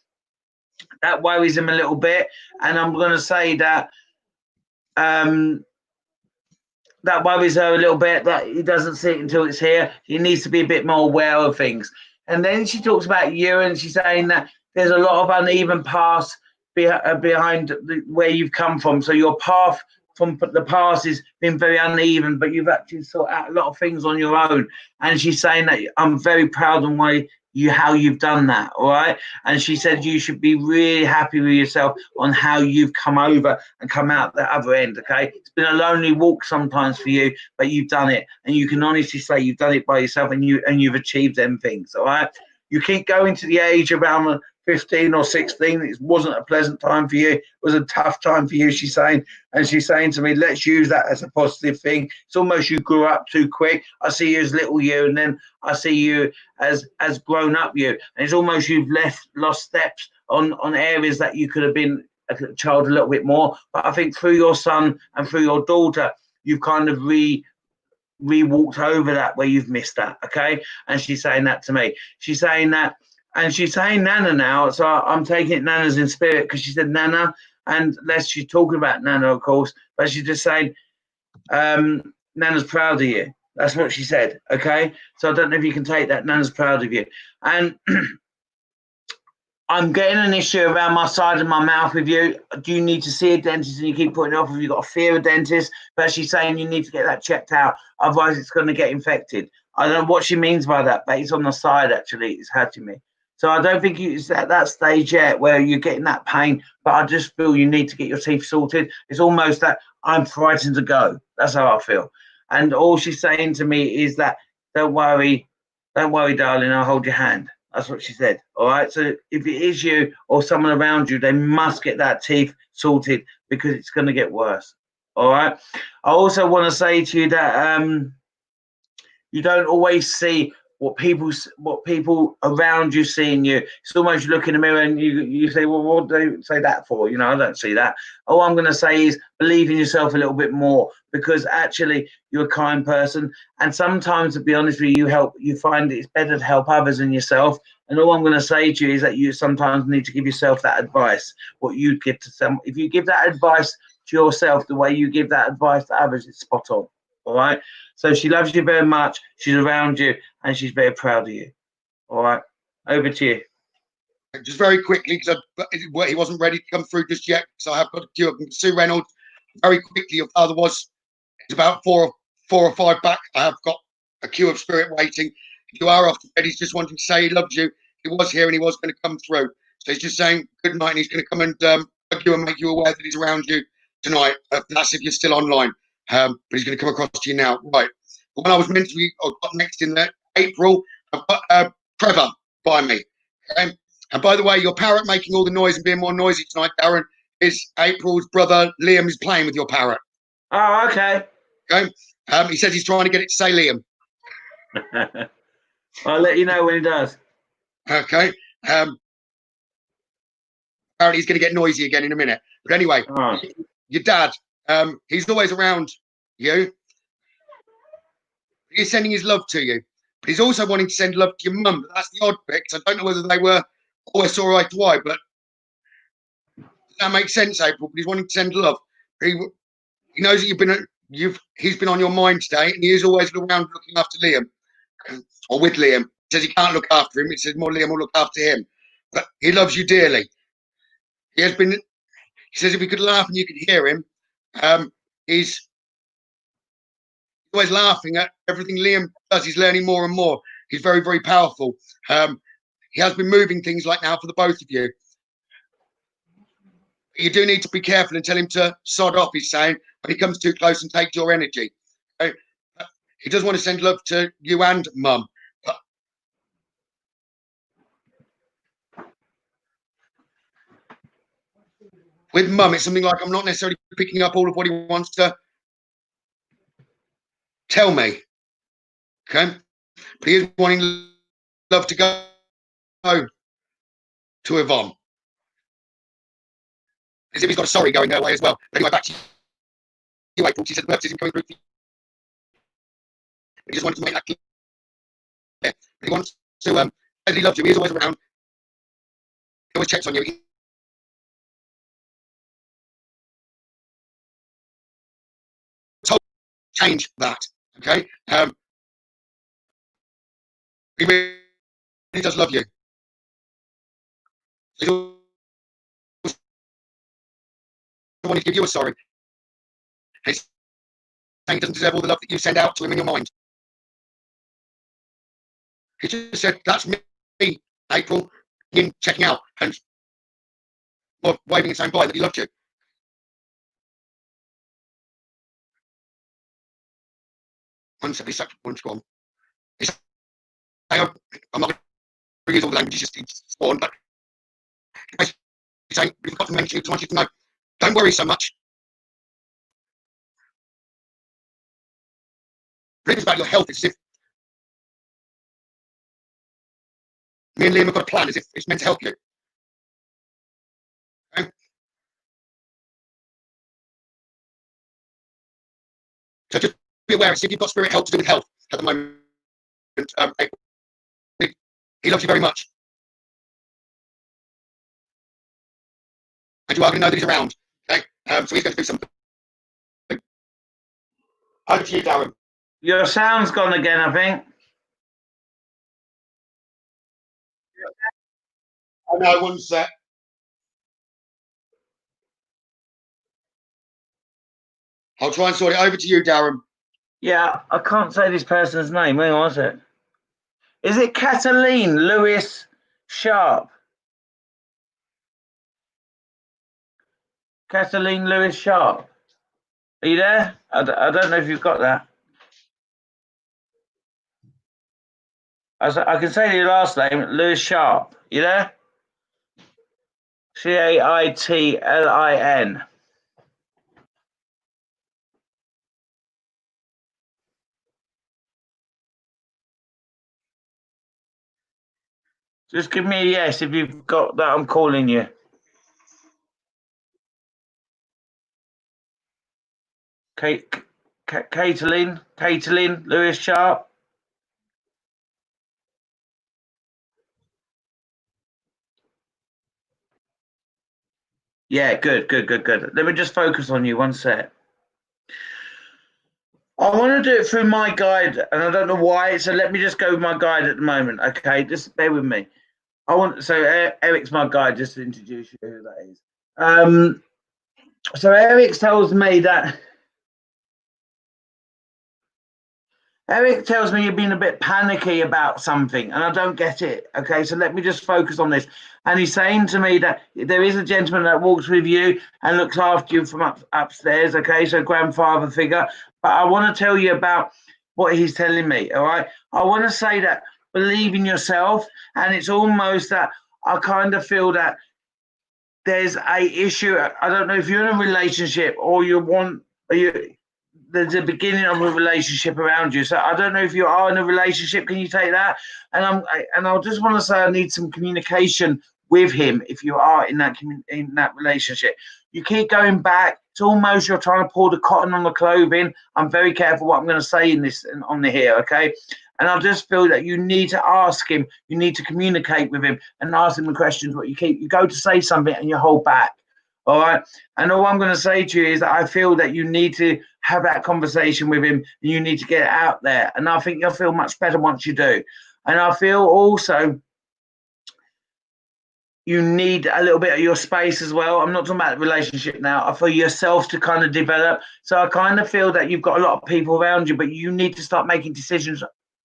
Speaker 2: worries him a little bit, and I'm going to say that that worries her a little bit, that he doesn't see it until it's here. He needs to be a bit more aware of things. And then she talks about you, and she's saying that there's a lot of uneven paths behind where you've come from. So your path from the past has been very uneven, but you've actually sorted out a lot of things on your own. And she's saying that I'm very proud of how you've done that, all right? And she said you should be really happy with yourself on how you've come over and come out the other end, okay? It's been a lonely walk sometimes for you, but you've done it, and you can honestly say you've done it by yourself, and you've achieved them things, all right? You keep going to the age around 15 or 16. It wasn't a pleasant time for you. It was a tough time for you, she's saying. And she's saying to me, let's use that as a positive thing. It's almost you grew up too quick. I see you as little you, and then I see you as grown up you. And it's almost you've lost steps on areas that you could have been a child a little bit more. But I think through your son and through your daughter, you've kind of re-walked over that where you've missed that, okay? And she's saying that to me. She's saying that, and she's saying Nana now, so I'm taking it Nana's in spirit, because she said Nana, and she's talking about Nana, of course, but she's just saying Nana's proud of you. That's what she said, okay? So I don't know if you can take that. Nana's proud of you. And I'm getting an issue around my side of my mouth with you. Do you need to see a dentist and you keep putting it off? Have you got a fear of dentists? But she's saying you need to get that checked out. Otherwise, it's going to get infected. I don't know what she means by that, but it's on the side, actually. It's hurting me. So I don't think it's at that stage yet where you're getting that pain, but I just feel you need to get your teeth sorted. It's almost that I'm frightened to go. That's how I feel. And all she's saying to me is that, don't worry, darling, I'll hold your hand. That's what she said. All right. So if it is you or someone around you, they must get that teeth sorted because it's going to get worse. All right. I also want to say to you that you don't always see what people around you see in you. It's almost you look in the mirror and you say, well, what do they say that for? You know, I don't see that. All I'm going to say is believe in yourself a little bit more, because actually you're a kind person. And sometimes, to be honest with you, you find it's better to help others than yourself. And all I'm going to say to you is that you sometimes need to give yourself that advice, what you'd give to some. If you give that advice to yourself the way you give that advice to others, it's spot on. All right. So she loves you very much. She's around you and she's very proud of you. All right. Over to you.
Speaker 1: Just very quickly, because he wasn't ready to come through just yet. So I have got a queue of Sue Reynolds. Very quickly, your father was. It's about four or five back. I have got a queue of spirit waiting. If you are off to bed, he's just wanting to say he loves you. He was here and he was going to come through. So he's just saying good night, and he's going to come and hug you and make you aware that he's around you tonight. That's if you're still online. But he's going to come across to you now. Right. The one I was meant to be got next in there, April, I've got Trevor by me. Okay? And by the way, your parrot making all the noise and being more noisy tonight, Darren, is April's brother Liam is playing with your parrot.
Speaker 2: Oh, okay.
Speaker 1: Okay. He says he's trying to get it to say Liam.
Speaker 2: I'll let you know when he does.
Speaker 1: Okay. Apparently he's going to get noisy again in a minute. But anyway, your dad, he's always around you. He's sending his love to you. But he's also wanting to send love to your mum. That's the odd bit. I don't know whether they were always saw eye to eye, but that makes sense, April. But he's wanting to send love. He knows that he's been on your mind today, and he is always around looking after Liam, or with Liam. He says he can't look after him. He says more Liam will look after him. But he loves you dearly. He says if he could laugh and you could hear him, he's always laughing at everything Liam does. He's learning more and more. He's very, very powerful. He has been moving things like now for the both of you. You do need to be careful and tell him to sod off, he's saying, when he comes too close and takes your energy. Okay? He does want to send love to you and mum. With mum, it's something like I'm not necessarily picking up all of what he wants to tell me. Okay? But he is wanting love to go to Yvonne. As if he's got a sorry going their way as well. But anyway, back to you, April. She said the purpose isn't coming through. He just wanted to make that clear. But he wants to, as he loves you, he is always around. He always checks on you. Change that, okay? He really does love you. He's always wanting to give you a sorry. He's saying he doesn't deserve all the love that you send out to him in your mind. He just said, that's me, April, in checking out and waving and saying bye, that he loved you. One second, one's gone. I'm not going to use all the language, he's just spawned, but he's saying, we've got to mention you, I want you to know, don't worry so much. It's about your health, it's as if me and Liam have got a plan, as if it's meant to help you. Okay? So just be aware, see if you've got spirit help to do with health at the moment. He loves you very much. And you are going to know that he's around. Okay? So he's going to do something. Over to you, Darren.
Speaker 2: Your sound's gone again, I think.
Speaker 1: I know, one sec. I'll try and sort it over to you, Darren.
Speaker 2: Yeah, I can't say this person's name. Where was it? Is it Kathleen Lewis Sharp? Kathleen Lewis Sharp. Are you there? I don't know if you've got that. I can say your last name, Lewis Sharp. You there? Caitlin. Just give me a yes if you've got that. I'm calling you. Caitlin Lewis Sharp. Yeah, good. Let me just focus on you one sec. I want to do it through my guide, and I don't know why, so let me just go with my guide at the moment, okay? Just bear with me. Eric's my guide, just to introduce you who that is. So Eric tells me you've been a bit panicky about something, and I don't get it, okay? So let me just focus on this. And he's saying to me that there is a gentleman that walks with you and looks after you from upstairs, okay? So grandfather figure. But I want to tell you about what he's telling me, all right? I want to say that believe in yourself, and it's almost that I kind of feel that there's a issue. I don't know if you're in a relationship or there's a beginning of a relationship around you. So I don't know if you are in a relationship. Can you take that? And I just want to say I need some communication with him if you are in that relationship. You keep going back. It's almost you're trying to pull the cotton on the clothing. I'm very careful what I'm going to say in this on the here, okay? And I just feel that you need to ask him. You need to communicate with him and ask him the questions. You go to say something and you hold back. All right. And all I'm going to say to you is that I feel that you need to have that conversation with him and you need to get it out there. And I think you'll feel much better once you do. And I feel also you need a little bit of your space as well. I'm not talking about the relationship now. For yourself to kind of develop. So I kind of feel that you've got a lot of people around you, but you need to start making decisions.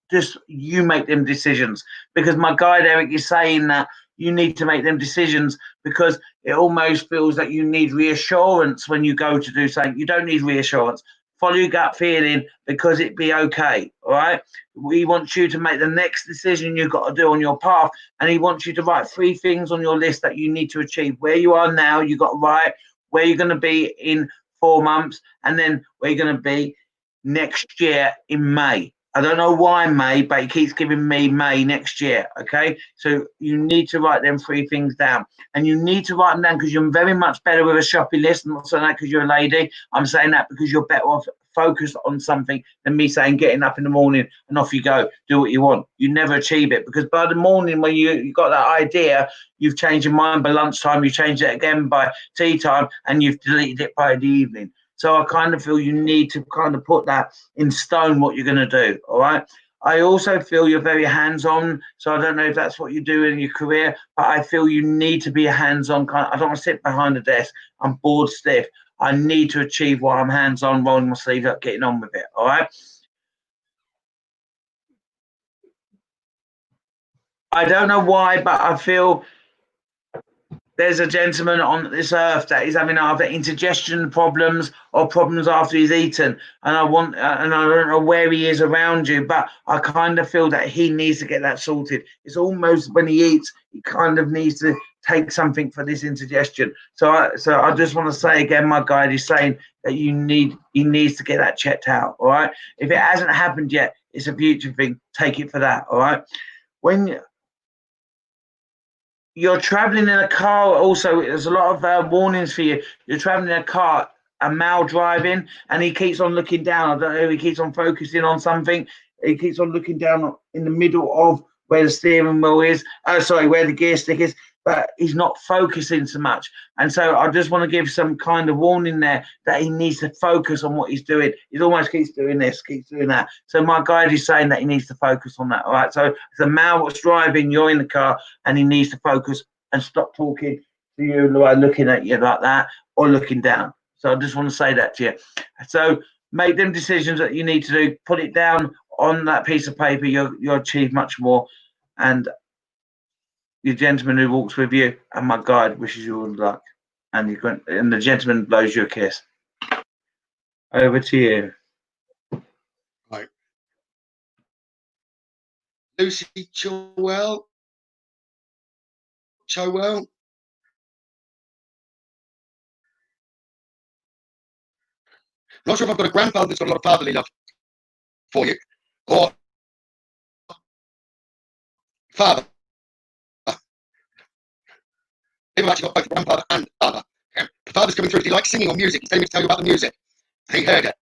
Speaker 2: Just you make them decisions, because my guide Eric is saying that you need to make them decisions because it almost feels that you need reassurance when you go to do something. You don't need reassurance. Follow your gut feeling because it be okay. All right. We want you to make the next decision you've got to do on your path. And he wants you to write 3 things on your list that you need to achieve. Where you are now, you've got to write where you're going to be in 4 months and then where you're going to be next year in May. I don't know why May, but he keeps giving me May next year, okay? So you need to write them 3 things down. And you need to write them down because you're very much better with a shopping list. I'm not saying that because you're a lady. I'm saying that because you're better off focused on something than me saying getting up in the morning and off you go, do what you want. You never achieve it because by the morning when you got that idea, you've changed your mind by lunchtime, you changed it again by tea time, and you've deleted it by the evening. So I kind of feel you need to kind of put that in stone what you're going to do, all right? I also feel you're very hands-on, so I don't know if that's what you do in your career, but I feel you need to be a hands-on kind. I don't want to sit behind a desk. I'm bored stiff. I need to achieve while I'm hands-on, rolling my sleeves up, getting on with it, all right? I don't know why, but I feel there's a gentleman on this earth that is having either indigestion problems or problems after he's eaten, and I don't know where he is around you, but I kind of feel that he needs to get that sorted. It's almost when he eats, he kind of needs to take something for this indigestion. So I just want to say again, my guide is saying that he needs to get that checked out. All right. If it hasn't happened yet, it's a future thing. Take it for that. All right. When you're traveling in a car, also there's a lot of warnings for you. You're traveling in a car, a male driving, and he keeps on looking down. I don't know, he keeps on focusing on something. He keeps on looking down in the middle of where the steering wheel is. Where the gear stick is, but he's not focusing so much. And so I just want to give some kind of warning there that he needs to focus on what he's doing. He almost keeps doing this, keeps doing that. So my guide is saying that he needs to focus on that. All right. So it's a male that's driving, you're in the car, and he needs to focus and stop talking to you like looking at you like that or looking down. So I just want to say that to you. So make them decisions that you need to do. Put it down on that piece of paper. You'll achieve much more. And your gentleman who walks with you and my guide wishes you all luck. And the gentleman blows you a kiss. Over to you.
Speaker 1: Right. Lucy Chowell. Not sure if I've got a grandfather that's got a lot of fatherly love for you, or father. Maybe I've actually got both grandfather and father. Okay. The father's coming through. Do you like singing or music? He's telling me to tell you about the music. He heard it.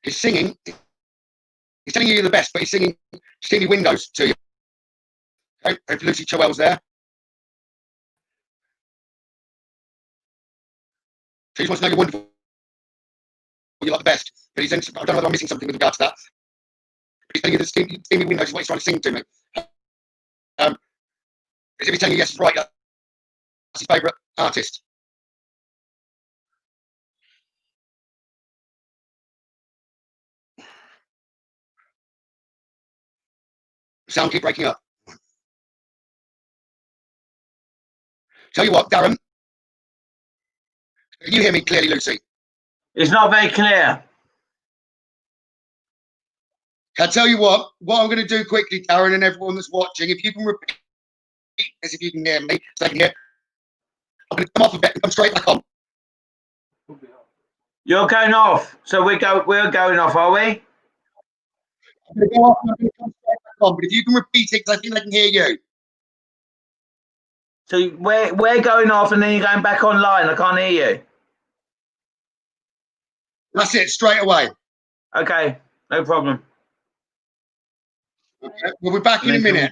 Speaker 1: He's singing. He's telling you you're the best, but he's singing steamy windows to you. Okay. If Lucy Chowell's there. She just wants to know you're wonderful. You're like the best. But he's then, I don't know whether I'm missing something with regards to that. He's telling you that steamy windows is what he's trying to sing to me. As if he's telling you, yes, it's right. That's his favourite artist. Sound keep breaking up. Tell you what, Darren. Can you hear me clearly, Lucy?
Speaker 2: It's not very clear.
Speaker 1: I tell you what I'm going to do quickly, Darren, and everyone that's watching, if you can repeat as if you can hear me, so I can hear, I'm going to come off of it and come straight back on.
Speaker 2: You're going off, so we're going off, are we?
Speaker 1: I'm going to go off and I'm going to come straight back on, but if you can repeat it, because I think I can hear you.
Speaker 2: So we're going off and then you're going back online. I can't hear you.
Speaker 1: That's it, straight away.
Speaker 2: Okay, no problem.
Speaker 1: Okay, we'll be back in a minute.